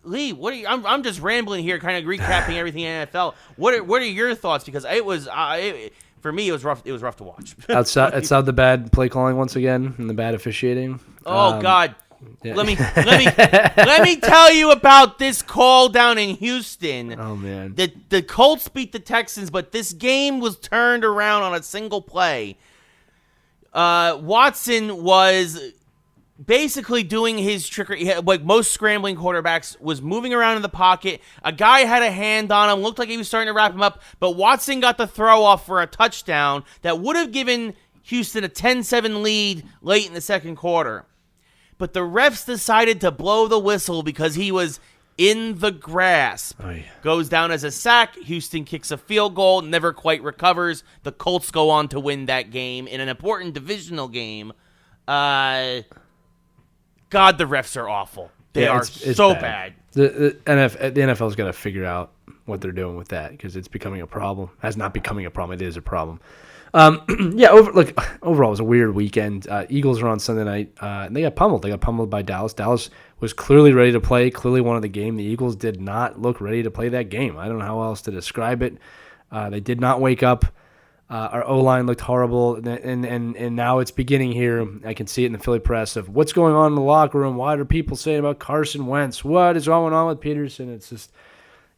Lee, what are you? I'm just rambling here, kind of recapping everything in NFL. What are your thoughts? Because it was for me, it was rough. It was rough to watch. outside the bad play calling once again and the bad officiating. Oh God, yeah. let me tell you about this call down in Houston. Oh man, the Colts beat the Texans, but this game was turned around on a single play. Watson was basically doing his trickery, like most scrambling quarterbacks, was moving around in the pocket. A guy had a hand on him, looked like he was starting to wrap him up, but Watson got the throw off for a touchdown that would have given Houston a 10-7 lead late in the second quarter. But the refs decided to blow the whistle because he was in the grasp. Oh, yeah. Goes down as a sack. Houston kicks a field goal, never quite recovers. The Colts go on to win that game in an important divisional game. God, the refs are awful. They are so bad. The NFL's got to figure out what they're doing with that because it's becoming a problem. It's not becoming a problem. It is a problem. Overall, it was a weird weekend. Eagles were on Sunday night, and they got pummeled. They got pummeled by Dallas. Dallas was clearly ready to play, clearly wanted the game. The Eagles did not look ready to play that game. I don't know how else to describe it. They did not wake up. Our O-line looked horrible, and now it's beginning here. I can see it in the Philly press of what's going on in the locker room. What are people saying about Carson Wentz? What is going on with Peterson? It's just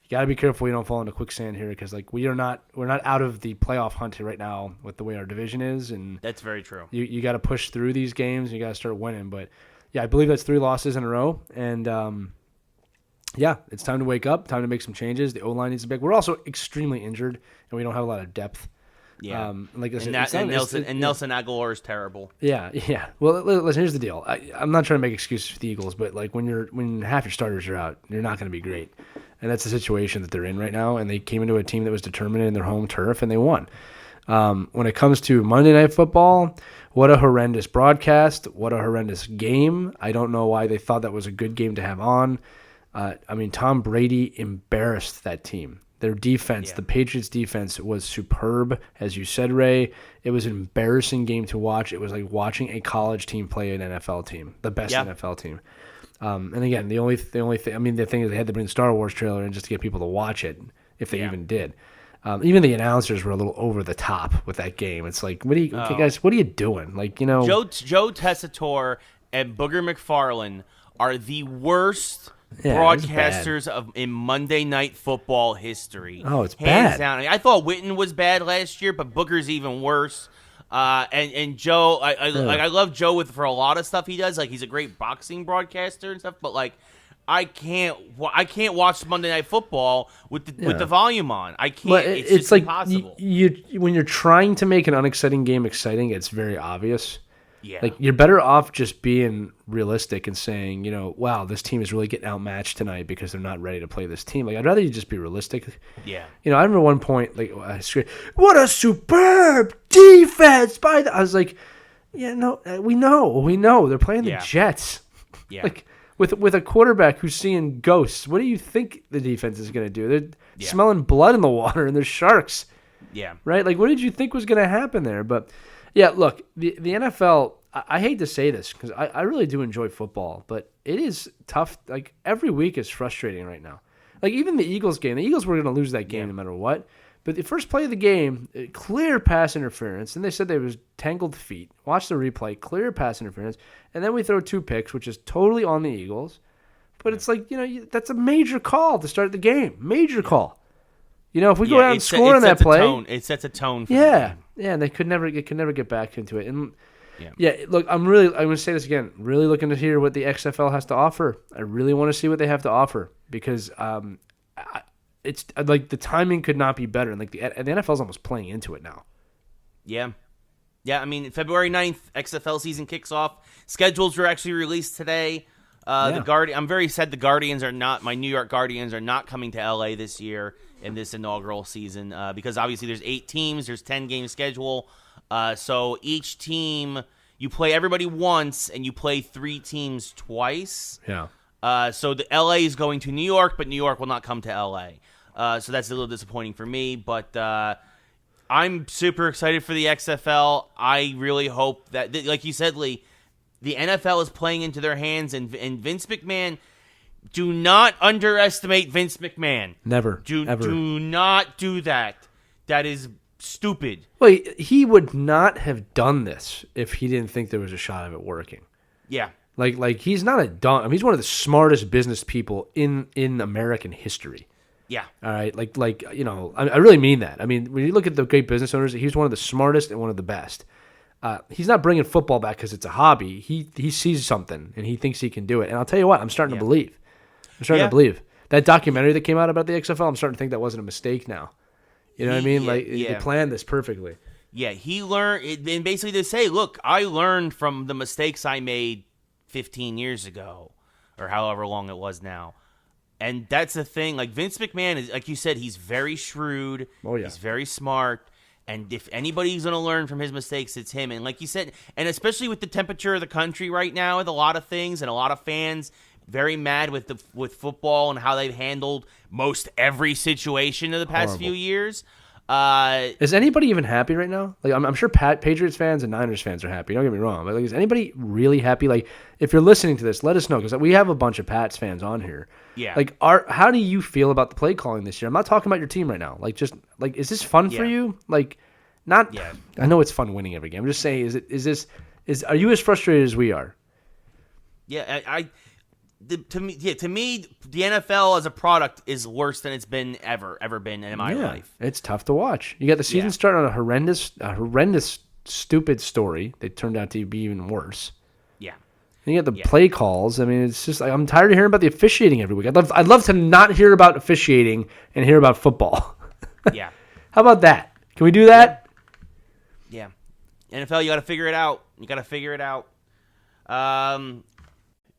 you got to be careful you don't fall into quicksand here because like we're not out of the playoff hunt here right now with the way our division is, and that's very true. You got to push through these games. You got to start winning, but yeah, I believe that's 3 losses in a row, and yeah, it's time to wake up. Time to make some changes. The O-line needs to be back. We're also extremely injured, and we don't have a lot of depth. Yeah, like I said, Nelson Aguilar is terrible. Yeah. Well, listen. Here's the deal. I'm not trying to make excuses for the Eagles, but like when half your starters are out, you're not going to be great, and that's the situation that they're in right now. And they came into a team that was determined in their home turf, and they won. When it comes to Monday Night Football, what a horrendous broadcast! What a horrendous game! I don't know why they thought that was a good game to have on. I mean, Tom Brady embarrassed that team. Their defense, the Patriots' defense, was superb. As you said, Ray, it was an embarrassing game to watch. It was like watching a college team play an NFL team, the best NFL team. And again, the only thing, I mean, the thing is they had to bring the Star Wars trailer in just to get people to watch it, if they even did. Even the announcers were a little over the top with that game. It's like, okay, guys, what are you doing? Like, you know, Joe Tessitore and Booger McFarlane are the worst broadcasters in Monday Night Football history. Oh, it's hands bad. down. I thought Witten was bad last year, but Booger's even worse. And Joe, I love Joe for a lot of stuff he does. Like he's a great boxing broadcaster and stuff. But like, I can't watch Monday Night Football with the volume on. I can't. But it's it's just like impossible. You when you're trying to make an unexciting game exciting, it's very obvious. Yeah. Like you're better off just being realistic and saying, you know, wow, this team is really getting outmatched tonight because they're not ready to play this team. Like I'd rather you just be realistic. Yeah. You know, I remember one point like I screamed, "What a superb defense by the!" I was like, yeah, no, we know they're playing the Jets. Yeah. Like with a quarterback who's seeing ghosts. What do you think the defense is going to do? They're smelling blood in the water and there's sharks. Yeah. Right? Like what did you think was going to happen there? But yeah, look, the NFL, I hate to say this because I really do enjoy football, but it is tough. Like every week is frustrating right now. Like even the Eagles game, the Eagles were going to lose that game no matter what. But the first play of the game, clear pass interference, and they said there was tangled feet. Watch the replay, clear pass interference, and then we throw 2 picks, which is totally on the Eagles. But it's like, you know, that's a major call to start the game. Major call. You know, if we go out and score on that play, it sets a tone for the game. Yeah, and they could never get back into it. And look, I'm going to say this again, really looking to hear what the XFL has to offer. I really want to see what they have to offer because it's like the timing could not be better. And like the NFL's almost playing into it now. Yeah. Yeah, I mean, February 9th, XFL season kicks off. Schedules were actually released today. I'm very sad my New York Guardians are not coming to LA this year in this inaugural season because obviously there's 8 teams, there's 10-game schedule. So each team, you play everybody once and you play 3 teams twice. Yeah. So the LA is going to New York, but New York will not come to LA. So that's a little disappointing for me, but I'm super excited for the XFL. I really hope that, like you said, Lee, the NFL is playing into their hands, and Vince McMahon, do not underestimate Vince McMahon. Never. Ever. Do not do that. That is stupid. Well, he would not have done this if he didn't think there was a shot of it working. Yeah. Like he's not a dumb. I mean, he's one of the smartest business people in American history. Yeah. All right. Like you know, I really mean that. I mean, when you look at the great business owners, he's one of the smartest and one of the best. He's not bringing football back because it's a hobby. He sees something and he thinks he can do it. And I'll tell you what, I'm starting to believe. To believe that documentary that came out about the XFL. I'm starting to think that wasn't a mistake now. You know what I mean? They planned this perfectly. Yeah, he learned, and basically they say, look, I learned from the mistakes I made 15 years ago, or however long it was now. And that's the thing. Like Vince McMahon is, like you said, he's very shrewd. Oh yeah, he's very smart. And if anybody's going to learn from his mistakes, it's him. And like you said, and especially with the temperature of the country right now, with a lot of things and a lot of fans very mad with football and how they've handled most every situation in the past few years. Is anybody even happy right now? Like I'm sure Patriots fans and Niners fans are happy. Don't get me wrong, but like, is anybody really happy? Like, if you're listening to this, let us know because we have a bunch of Pats fans on here. Yeah. Like, how do you feel about the play calling this year? I'm not talking about your team right now. Like, just like, is this fun for you? Like, Not. Yeah. I know it's fun winning every game. I'm just saying, are you as frustrated as we are? Yeah, to me, the NFL as a product is worse than it's been ever been in my life. It's tough to watch. You got the season starting on a horrendous, stupid story that turned out to be even worse. Yeah. And you got the play calls. I mean, it's just like, I'm tired of hearing about the officiating every week. I'd love to not hear about officiating and hear about football. Yeah. How about that? Can we do that? Yeah. NFL, you got to figure it out.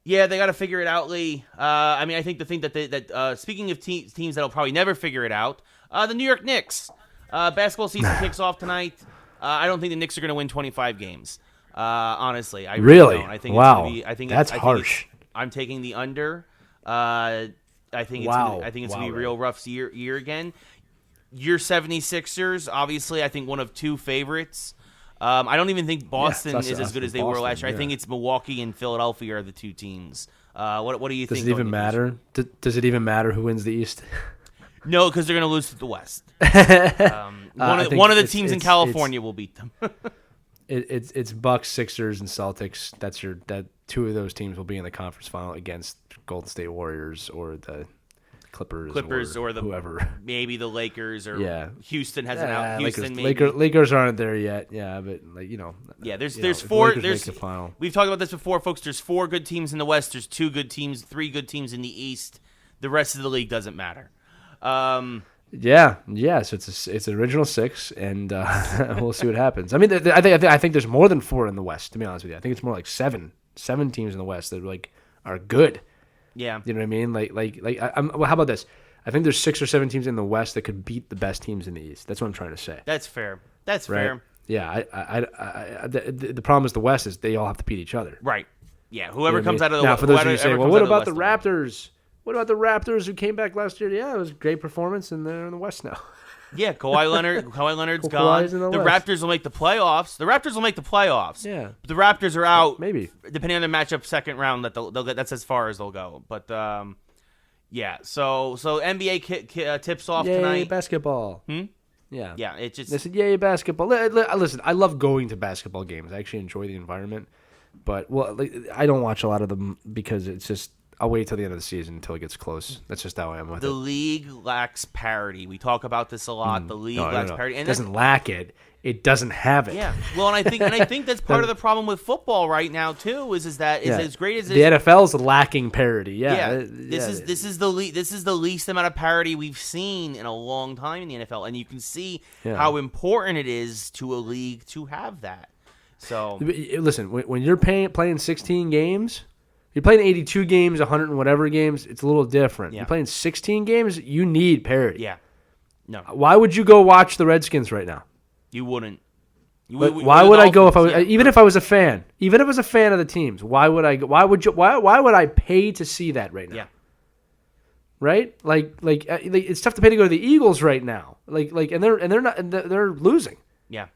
Yeah, they got to figure it out, Lee. I mean, I think the thing that speaking of teams that'll probably never figure it out, the New York Knicks. Basketball season kicks off tonight. I don't think the Knicks are going to win 25 games. Honestly, I really don't. I think wow, it's gonna be, that's harsh. I'm taking the under. I think it's gonna be a real rough year again. Your 76ers, obviously, I think one of two favorites. I don't even think Boston is as good as they were last year. I think it's Milwaukee and Philadelphia are the two teams. What do you think? Does it even matter? Does it even matter who wins the East? No, because they're going to lose to the West. One of the teams in California will beat them. It's Bucks, Sixers, and Celtics. That two of those teams will be in the conference final against Golden State Warriors or the Clippers or the whoever. Maybe the Lakers or Houston has an out. Houston Lakers aren't there yet. Yeah, but there's four. The we've talked about this before, folks. There's 4 good teams in the West. There's 2 good teams, 3 good teams in the East. The rest of the league doesn't matter. So it's an original 6, and we'll see what happens. I mean, I think there's more than 4 in the West. To be honest with you, I think it's more like 7 teams in the West that are good. Yeah, you know what I mean. How about this? I think there's 6 or 7 teams in the West that could beat the best teams in the East. That's what I'm trying to say. That's fair. Fair. Yeah, the problem is the West is they all have to beat each other. Right. Yeah. Whoever comes out of the West. Now, for those of you say, well, what about the Raptors? What about the Raptors who came back last year? Yeah, it was a great performance, and they're in the West now. Yeah, Kawhi Leonard's gone. The Raptors will make the playoffs. Yeah, but the Raptors are out. Maybe depending on their matchup, second round. They'll get. That's as far as they'll go. But yeah. So NBA tips off tonight. Yay, basketball. Yeah. Yeah. It just. Listen, yay, basketball. Listen, I love going to basketball games. I actually enjoy the environment, but I don't watch a lot of them because it's just. I'll wait till the end of the season until it gets close. That's just how I am with it. The league lacks parity. We talk about this a lot. The league lacks parity. And it doesn't lack it. It doesn't have it. Yeah. Well, and I think that's part of the problem with football right now too. Is that as great as the NFL's lacking parity. Yeah. This is the least amount of parity we've seen in a long time in the NFL, and you can see how important it is to a league to have that. So listen, when you're playing 16 games. You're playing 82 games, 100 and whatever games, it's a little different. Yeah. You're playing 16 games, you need parity. Yeah. No. Why would you go watch the Redskins right now? You wouldn't. Why would I go if I was even if I was a fan? Even if I was a fan of the teams, why would I go? Why would I pay to see that right now? Yeah. Right? Like it's tough to pay to go to the Eagles right now. And they're losing. Yeah.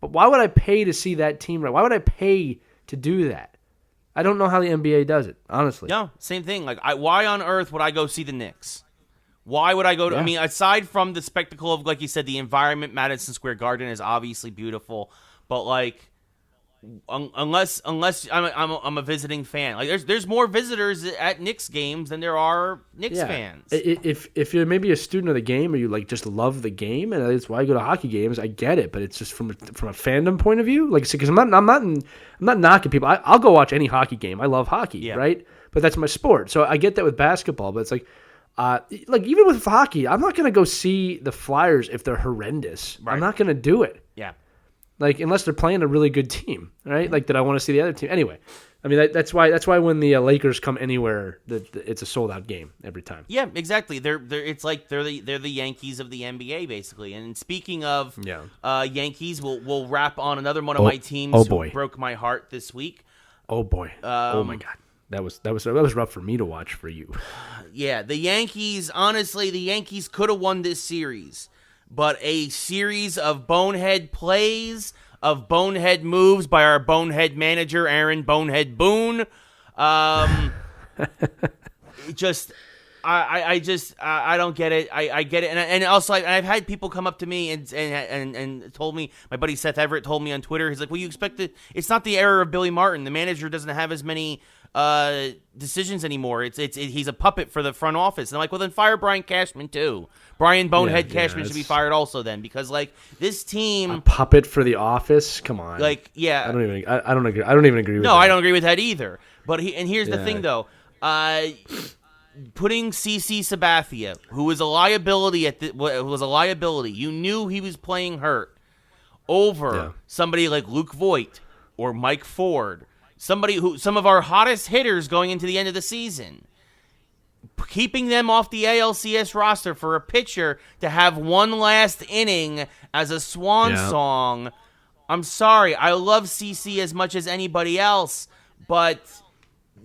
But why would I pay to see that team right? Why would I pay to do that? I don't know how the NBA does it, honestly. No, same thing. Why on earth would I go see the Knicks? Why would I go to? I mean, aside from the spectacle of, like you said, the environment, Madison Square Garden is obviously beautiful, but unless I'm a visiting fan, there's more visitors at Knicks games than there are Knicks fans. If you're maybe a student of the game or you just love the game and that's why you go to hockey games, I get it. But it's just from a fandom point of view, because I'm not knocking people. I'll go watch any hockey game. I love hockey, right? But that's my sport, so I get that with basketball. But it's even with hockey, I'm not gonna go see the Flyers if they're horrendous. Right. I'm not gonna do it. Yeah. Unless they're playing a really good team, right? That I want to see the other team. Anyway, I mean that's why when the Lakers come anywhere, it's a sold out game every time. Yeah, exactly. They're the Yankees of the NBA basically. And speaking of Yankees, we'll wrap on another one of my teams who broke my heart this week. Oh boy! Oh my God, that was rough for me to watch for you. Yeah, the Yankees. Honestly, the Yankees could have won this series. But a series of bonehead plays, of bonehead moves by our bonehead manager, Aaron Bonehead Boone. I don't get it. I get it, and also I've had people come up to me and told me. My buddy Seth Everett told me on Twitter. He's like, "Well, you expect it? It's not the era of Billy Martin. The manager doesn't have as many decisions anymore. He's a puppet for the front office." And I'm like, "Well, then fire Brian Cashman too. Brian Bonehead Cashman should be fired also then, because like this team a puppet for the office. Come on, like yeah, I don't agree. I don't even agree with that. No, I don't agree with that either. But here's the thing though. Putting CC Sabathia, who was a liability you knew he was playing hurt, over somebody like Luke Voigt or Mike Ford, some of our hottest hitters going into the end of the season, keeping them off the ALCS roster for a pitcher to have one last inning as a swan song. I'm sorry, I love CC as much as anybody else, but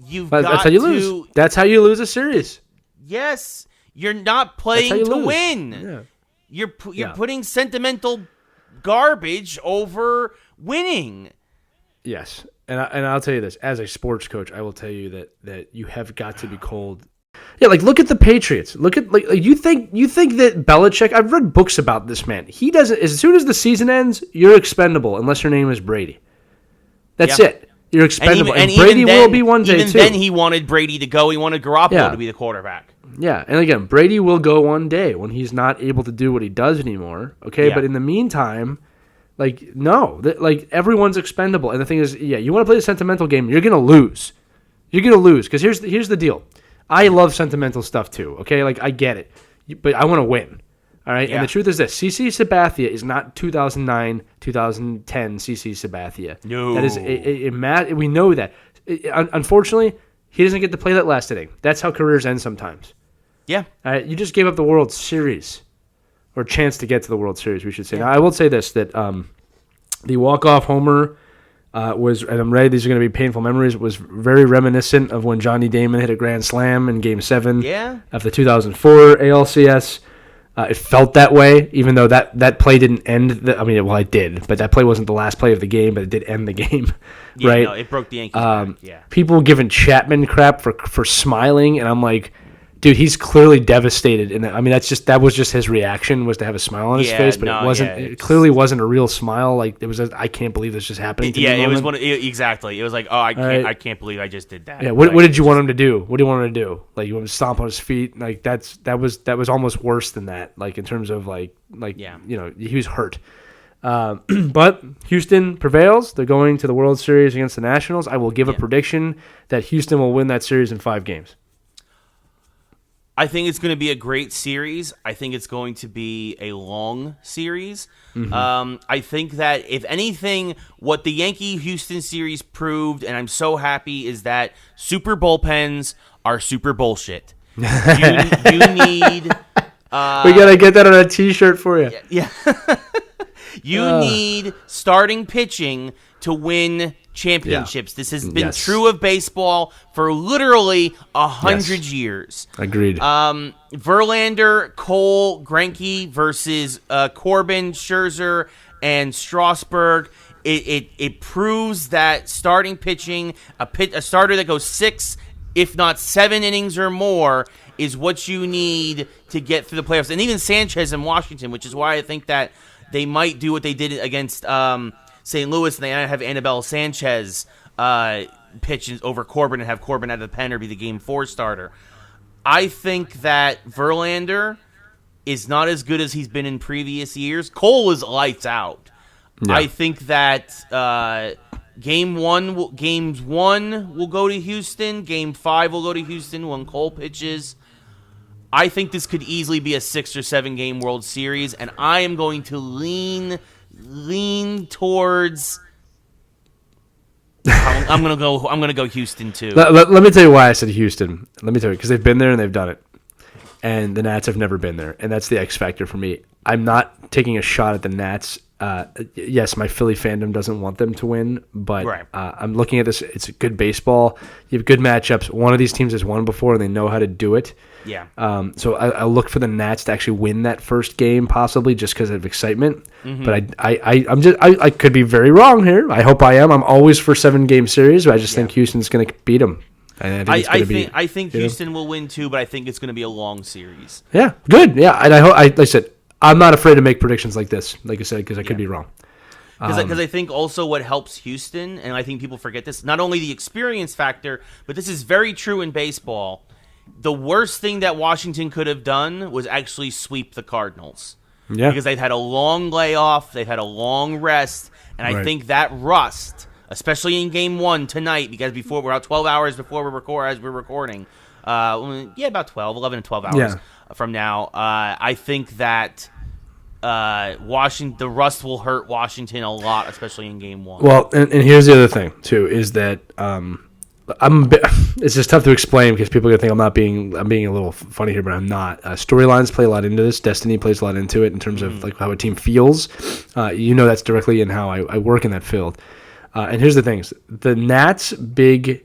that's how you lose. That's how you lose a series. Yes, you're not playing to win. Yeah. You're putting sentimental garbage over winning. Yes, and I'll tell you this: as a sports coach, I will tell you that you have got to be cold. Yeah, like look at the Patriots. Look at like you think that Belichick. I've read books about this man. He doesn't. As soon as the season ends, you're expendable unless your name is Brady. That's it. You're expendable. And Brady will be one day, too. Even then, he wanted Brady to go. He wanted Garoppolo to be the quarterback. Yeah, and again, Brady will go one day when he's not able to do what he does anymore. Okay, but in the meantime, like, no. Like, everyone's expendable. And the thing is, you want to play the sentimental game, you're going to lose. You're going to lose. Because here's the deal. I love sentimental stuff, too. Okay, like, I get it. But I want to win. All right, and the truth is this: CC Sabathia is not 2009, 2010 CC Sabathia. No, that is we know that. Unfortunately, he doesn't get to play that last inning. That's how careers end sometimes. Yeah. All right, you just gave up the World Series, or chance to get to the World Series, we should say. Now, I will say this: that the walk-off homer was, and I'm ready. These are going to be painful memories. Was very reminiscent of when Johnny Damon hit a grand slam in Game 7 of the 2004 ALCS. It felt that way, even though that play didn't end. It did, but that play wasn't the last play of the game, but it did end the game, right? No, it broke the Yankees back. Yeah. People giving Chapman crap for smiling, and I'm like, dude, he's clearly devastated. And that was just his reaction, was to have a smile on his face, but it wasn't. It clearly wasn't a real smile. Like it was. I can't believe this just happened. It was one. Exactly. It was like, oh, I can't believe I just did that. Yeah. What did you want him to do? What do you want him to do? Like you want him to stomp on his feet? Like that was almost worse than that. Like in terms of he was hurt. But Houston prevails. They're going to the World Series against the Nationals. I will give a prediction that Houston will win that series in 5 games. I think it's going to be a great series. I think it's going to be a long series. Mm-hmm. I think that, if anything, what the Yankee-Houston series proved, and I'm so happy, is that super bullpens are super bullshit. You need... we got to get that on a T-shirt for you. Yeah. You need starting pitching to win championships. This has been true of baseball for literally 100 years. Agreed. Verlander, Cole, Greinke versus Corbin, Scherzer, and Strasburg. It proves that starting pitching, a starter that goes 6, if not 7 innings or more, is what you need to get through the playoffs. And even Sanchez in Washington, which is why I think that they might do what they did against St. Louis, and they have Anibal Sanchez pitch over Corbin and have Corbin out of the pen or be the Game 4 starter. I think that Verlander is not as good as he's been in previous years. Cole is lights out. Yeah. I think that Games 1 will go to Houston. Game 5 will go to Houston when Cole pitches. I think this could easily be a 6 or 7 game World Series, and I am going to lean towards. I'm gonna go Houston too. Let me tell you why I said Houston. Let me tell you, because they've been there and they've done it, and the Nats have never been there, and that's the X factor for me. I'm not taking a shot at the Nats. Yes, my Philly fandom doesn't want them to win, but I'm looking at this. It's good baseball. You have good matchups. One of these teams has won before, and they know how to do it. Yeah. So I look for the Nats to actually win that first game, possibly just because of excitement. Mm-hmm. But I could be very wrong here. I hope I am. I'm always for 7-game series, but I just think Houston's going to beat them. And I think it's going to be. I think Houston will win too, but I think it's going to be a long series. Yeah, good. Yeah, and I hope. Like I said, I'm not afraid to make predictions like this. Like I said, because I could be wrong. Because I think also what helps Houston, and I think people forget this, not only the experience factor, but this is very true in baseball. The worst thing that Washington could have done was actually sweep the Cardinals. Yeah. Because they've had a long layoff, they've had a long rest, and I think that rust, especially in Game 1 tonight, because we're out 12 hours before we're recording. About 11 and 12 hours from now. I think that the rust will hurt Washington a lot, especially in Game 1. Well, and here's the other thing too is that it's just tough to explain because people are gonna think I'm being a little funny here, but I'm not. Storylines play a lot into this. Destiny plays a lot into it in terms of like how a team feels. That's directly in how I work in that field. And here's the things: the Nats' big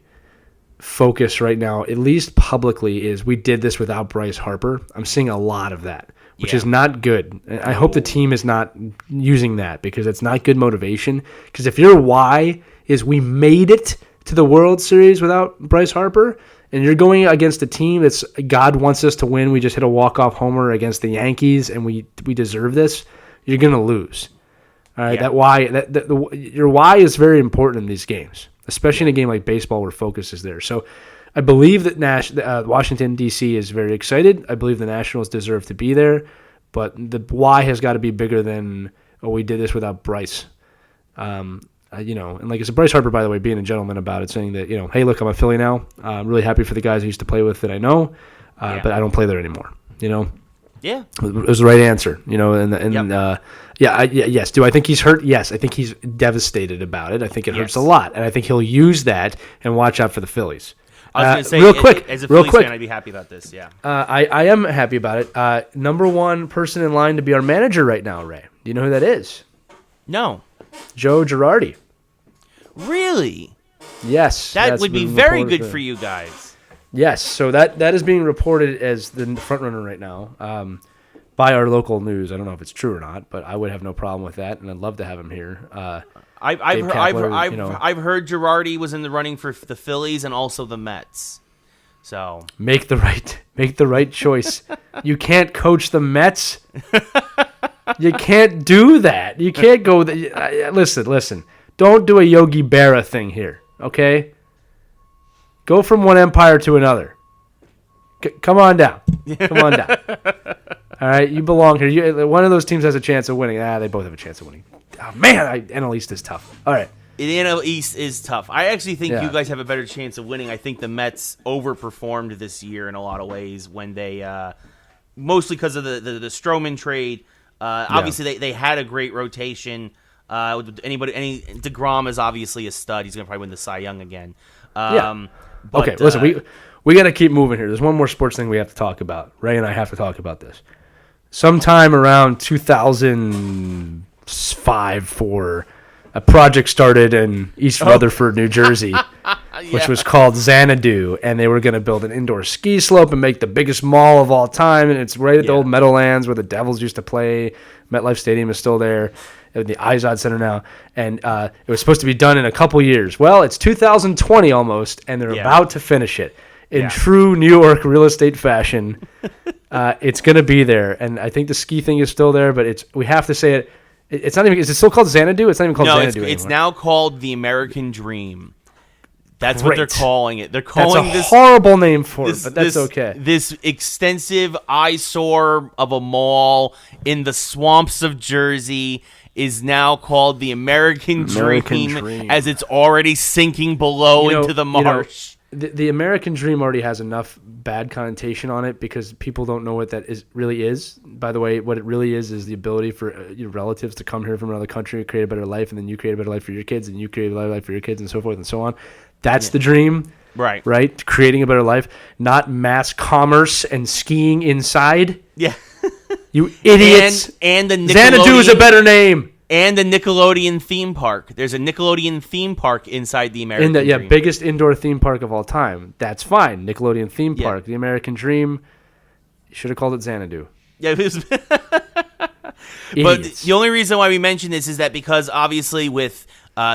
focus right now, at least publicly, is we did this without Bryce Harper. I'm seeing a lot of that, which is not good. I hope the team is not using that because it's not good motivation. Because if your why is we made it to the World Series without Bryce Harper, and you're going against a team that's God wants us to win, we just hit a walk-off homer against the Yankees, and we deserve this, you're going to lose. All right, that why your why is very important in these games, especially in a game like baseball where focus is there. So I believe that Washington, D.C. is very excited. I believe the Nationals deserve to be there, but the why has got to be bigger than, we did this without Bryce. And like I said, Bryce Harper, by the way, being a gentleman about it, saying that, hey, look, I'm a Philly now. I'm really happy for the guys I used to play with that I know, but I don't play there anymore, Yeah. It was the right answer, yes. Do I think he's hurt? Yes. I think he's devastated about it. I think it hurts a lot, and I think he'll use that and watch out for the Phillies. I was going to say, real quick, as a Phillies fan, I'd be happy about this, yeah. I am happy about it. Number one person in line to be our manager right now, Ray. Do you know who that is? No. Joe Girardi. Really? Yes. That would be very good for you guys. Yes, so that is being reported as the front runner right now by our local news. I don't know if it's true or not, but I would have no problem with that, and I'd love to have him here. I've heard Girardi was in the running for the Phillies and also the Mets. So make the right choice. You can't coach the Mets. You can't do that. You can't go. Listen. Don't do a Yogi Berra thing here, okay? Go from one empire to another. Come on down. Come on down. All right, you belong here. One of those teams has a chance of winning. They both have a chance of winning. Oh, man, NL East is tough. All right. The NL East is tough. I actually think you guys have a better chance of winning. I think the Mets overperformed this year in a lot of ways when they, mostly because of the Stroman trade. Obviously, they had a great rotation. DeGrom is obviously a stud. He's going to probably win the Cy Young again. But, okay, listen, we got to keep moving here. There's one more sports thing we have to talk about. Ray and I have to talk about this. Sometime around 2005, a project started in East Rutherford, New Jersey, which was called Xanadu, and they were going to build an indoor ski slope and make the biggest mall of all time, and it's right at the old Meadowlands where the Devils used to play. MetLife Stadium is still there. The Izod Center now, and it was supposed to be done in a couple years. Well, it's 2020 almost, and they're about to finish it. In true New York real estate fashion, it's going to be there, and I think the ski thing is still there, but we have to say it. It's not even. Is it still called Xanadu? It's not even called Xanadu anymore. It's now called the American Dream. That's what they're calling it. They're calling this a horrible name for it, but that's okay. This extensive eyesore of a mall in the swamps of Jersey is now called the American Dream, as it's already sinking below into the marsh. The American Dream already has enough bad connotation on it because people don't know what that really is. By the way, what it really is the ability for your relatives to come here from another country, create a better life, and then you create a better life for your kids, and you create a better life for your kids, and so forth and so on. That's the dream. Right? Creating a better life, not mass commerce and skiing inside. Yeah. You idiots. And the Xanadu is a better name. And the Nickelodeon theme park. There's a Nickelodeon theme park inside the American Dream. Biggest indoor theme park of all time. That's fine. Nickelodeon theme park. The American Dream. You should have called it Xanadu. Yeah, it was. But the only reason why we mention this is that because obviously with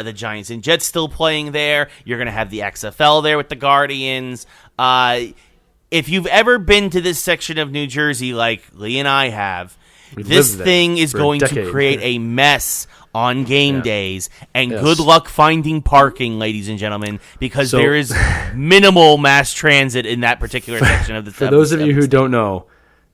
The Giants and Jets still playing there. You're going to have the XFL there with the Guardians. If you've ever been to this section of New Jersey like Lee and I have, this thing is going to create a mess on game days, and good luck finding parking, ladies and gentlemen, because there is minimal mass transit in that particular section of the For those of you who don't know,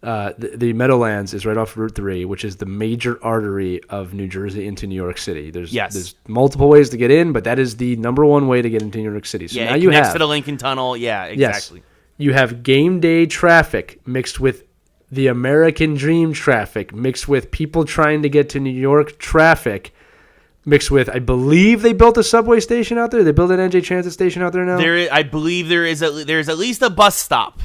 the Meadowlands is right off Route 3, which is the major artery of New Jersey into New York City. There's multiple ways to get in, but that is the number one way to get into New York City. So now it connects to the Lincoln Tunnel. Yeah, exactly. Yes, you have game day traffic mixed with the American dream traffic, mixed with people trying to get to New York traffic, mixed with, I believe they built a subway station out there. They built an NJ Transit station out there now. I believe there's at least a bus stop.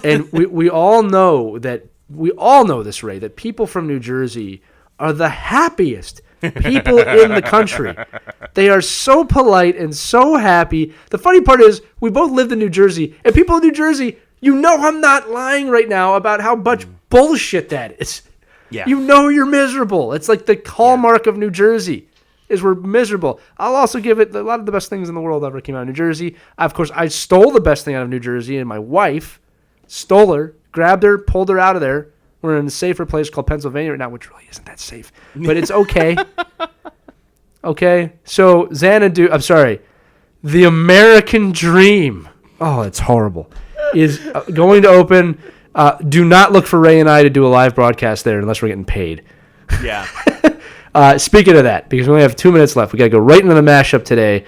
And we all know this, Ray, that people from New Jersey are the happiest people in the country. They are so polite and so happy. The funny part is we both lived in New Jersey, and people in New Jersey, you know I'm not lying right now about how much bullshit that is. Yeah. You know you're miserable. It's like the hallmark of New Jersey is we're miserable. I'll also give it a lot of the best things in the world ever came out of New Jersey. Of course, I stole the best thing out of New Jersey, and my wife stole her, grabbed her, pulled her out of there. We're in a safer place called Pennsylvania right now, which really isn't that safe. But it's okay. Okay? So Xanadu, I'm sorry, the American Dream. Oh, it's horrible. Is going to open. Do not look for Ray and I to do a live broadcast there unless we're getting paid. Yeah. Speaking of that, because we only have 2 minutes left, we got to go right into the mashup today.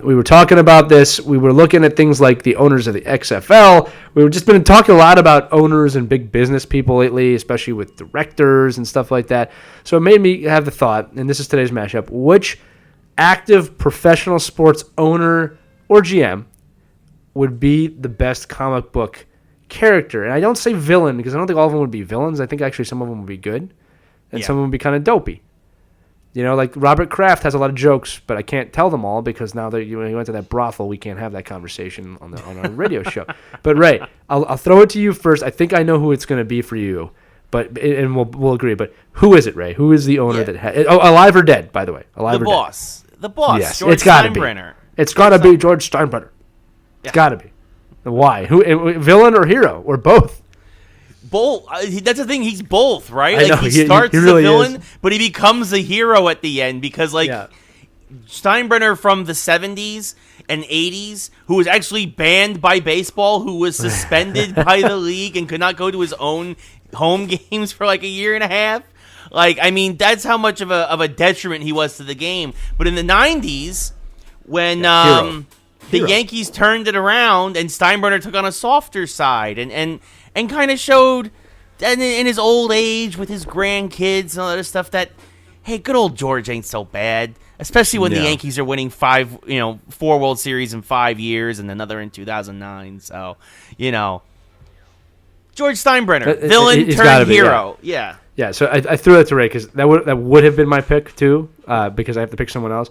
We were talking about this. We were looking at things like the owners of the XFL. We've just been talking a lot about owners and big business people lately, especially with directors and stuff like that. So it made me have the thought, and this is today's mashup, which active professional sports owner or GM would be the best comic book character? And I don't say villain because I don't think all of them would be villains. I think actually some of them would be good, and some of them would be kind of dopey. You know, like Robert Kraft has a lot of jokes, but I can't tell them all because now that you went to that brothel, we can't have that conversation on our radio show. But Ray, I'll throw it to you first. I think I know who it's going to be for you, and we'll agree. But who is it, Ray? Who is the owner that has? Oh, alive or dead? By the way, alive or dead? The boss. Yes, George Steinbrenner. It's got to be George Steinbrenner. It's got to be. Why? Who? Villain or hero or both? Both. That's the thing. He's both, right? I know, he starts he really as a villain, is. But he becomes a hero at the end because, Steinbrenner from the 70s and 80s, who was actually banned by baseball, who was suspended by the league and could not go to his own home games for like a year and a half. That's how much of a detriment he was to the game. But in the 90s, when the Yankees turned it around and Steinbrenner took on a softer side and kind of showed in his old age with his grandkids and all that other stuff that, hey, good old George ain't so bad, especially when the Yankees are winning 4 World Series in 5 years and another in 2009. So, George Steinbrenner, villain turned hero. Yeah. Yeah, so I threw that to Ray because that would have been my pick too, because I have to pick someone else.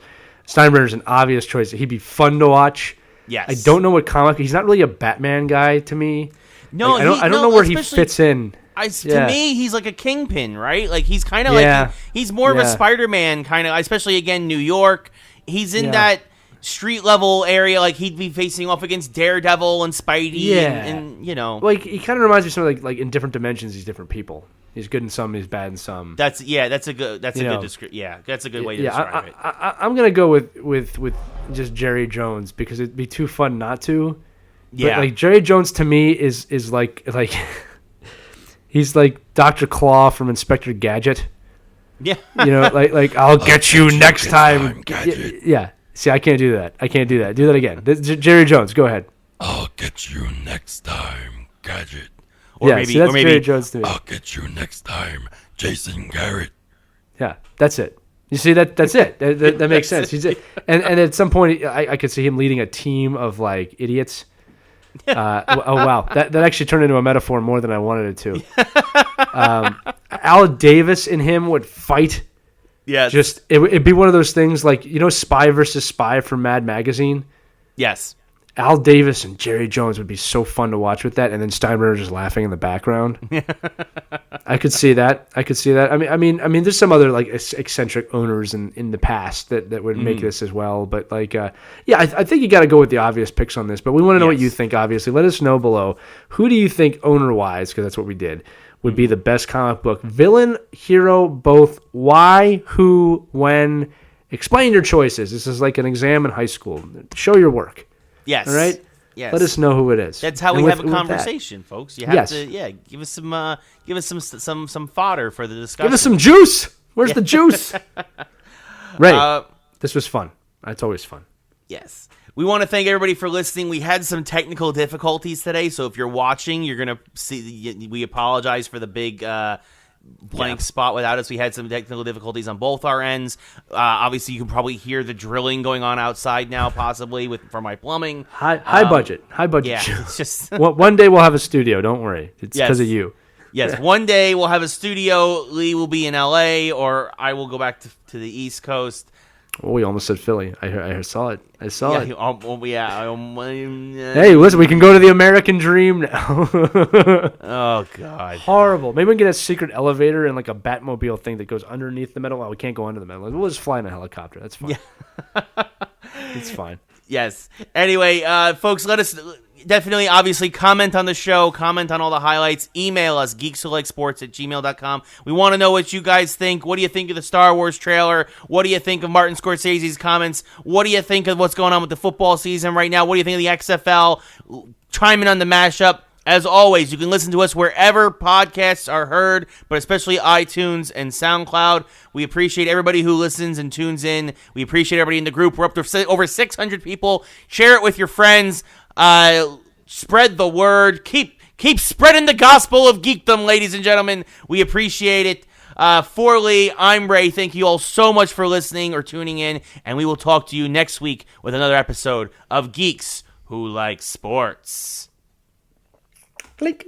Steinbrenner's an obvious choice. He'd be fun to watch. Yes. I don't know what comic. He's not really a Batman guy to me. No, I don't know where he fits in. To me, he's like a Kingpin, right? Like he's kind of like he's more of a Spider-Man kind of, especially again New York. He's in that street level area. Like he'd be facing off against Daredevil and Spidey, and like he kind of reminds me of something like in different dimensions. He's different people. He's good in some. He's bad in some. That's a good way to describe it. I'm gonna go with just Jerry Jones because it'd be too fun not to. Yeah, but like Jerry Jones to me is like he's like Dr. Claw from Inspector Gadget. Yeah, like I'll get you next time. Yeah. See, I can't do that. Do that again. Jerry Jones, go ahead. I'll get you next time, Gadget. Or maybe Jerry Jones to me. I'll get you next time, Jason Garrett. Yeah, that's it. You see that's it. That makes sense. And at some point I could see him leading a team of like idiots. Oh wow, that actually turned into a metaphor more than I wanted it to. Al Davis and him would fight. Yeah, it'd be one of those things like Spy versus Spy from Mad Magazine. Yes, Al Davis and Jerry Jones would be so fun to watch with that, and then Steinbrenner just laughing in the background. I could see that. I mean, there's some other like eccentric owners in the past that would make this as well. But like, I think you got to go with the obvious picks on this. But we want to know what you think. Obviously, let us know below. Who do you think owner wise, because that's what we did, would be the best comic book villain, hero, both? Why, who, when? Explain your choices. This is like an exam in high school. Show your work. Yes. All right. Yes. Let us know who it is. That's how we have a conversation, folks. You have to, give us some fodder for the discussion. Give us some juice. Where's the juice? Ray, this was fun. It's always fun. Yes. We want to thank everybody for listening. We had some technical difficulties today, so if you're watching, you're gonna see. We apologize for the big blank spot without us. We had some technical difficulties on both our ends. Obviously, you can probably hear the drilling going on outside now, possibly for my plumbing. High budget. Yeah, it's just one day we'll have a studio. Don't worry, it's because of you. Yes, one day we'll have a studio. Lee will be in LA, or I will go back to the East Coast. Oh, we almost said Philly. I saw it. I saw it. Hey, listen, we can go to the American Dream now. Oh, God. Horrible. Maybe we can get a secret elevator and like a Batmobile thing that goes underneath the metal. Oh, we can't go under the metal. We'll just fly in a helicopter. That's fine. Yeah. It's fine. Yes. Anyway, folks, let us definitely, obviously, comment on the show, comment on all the highlights, email us, geekswholikesport@gmail.com. We want to know what you guys think. What do you think of the Star Wars trailer? What do you think of Martin Scorsese's comments? What do you think of what's going on with the football season right now? What do you think of the XFL? Chime in on the mashup. As always, you can listen to us wherever podcasts are heard, but especially iTunes and SoundCloud. We appreciate everybody who listens and tunes in. We appreciate everybody in the group. We're up to over 600 people. Share it with your friends. Spread the word. Keep spreading the gospel of geekdom, ladies and gentlemen. We appreciate it. For Lee, I'm Ray. Thank you all so much for listening or tuning in, and we will talk to you next week with another episode of Geeks Who Like Sports. Click.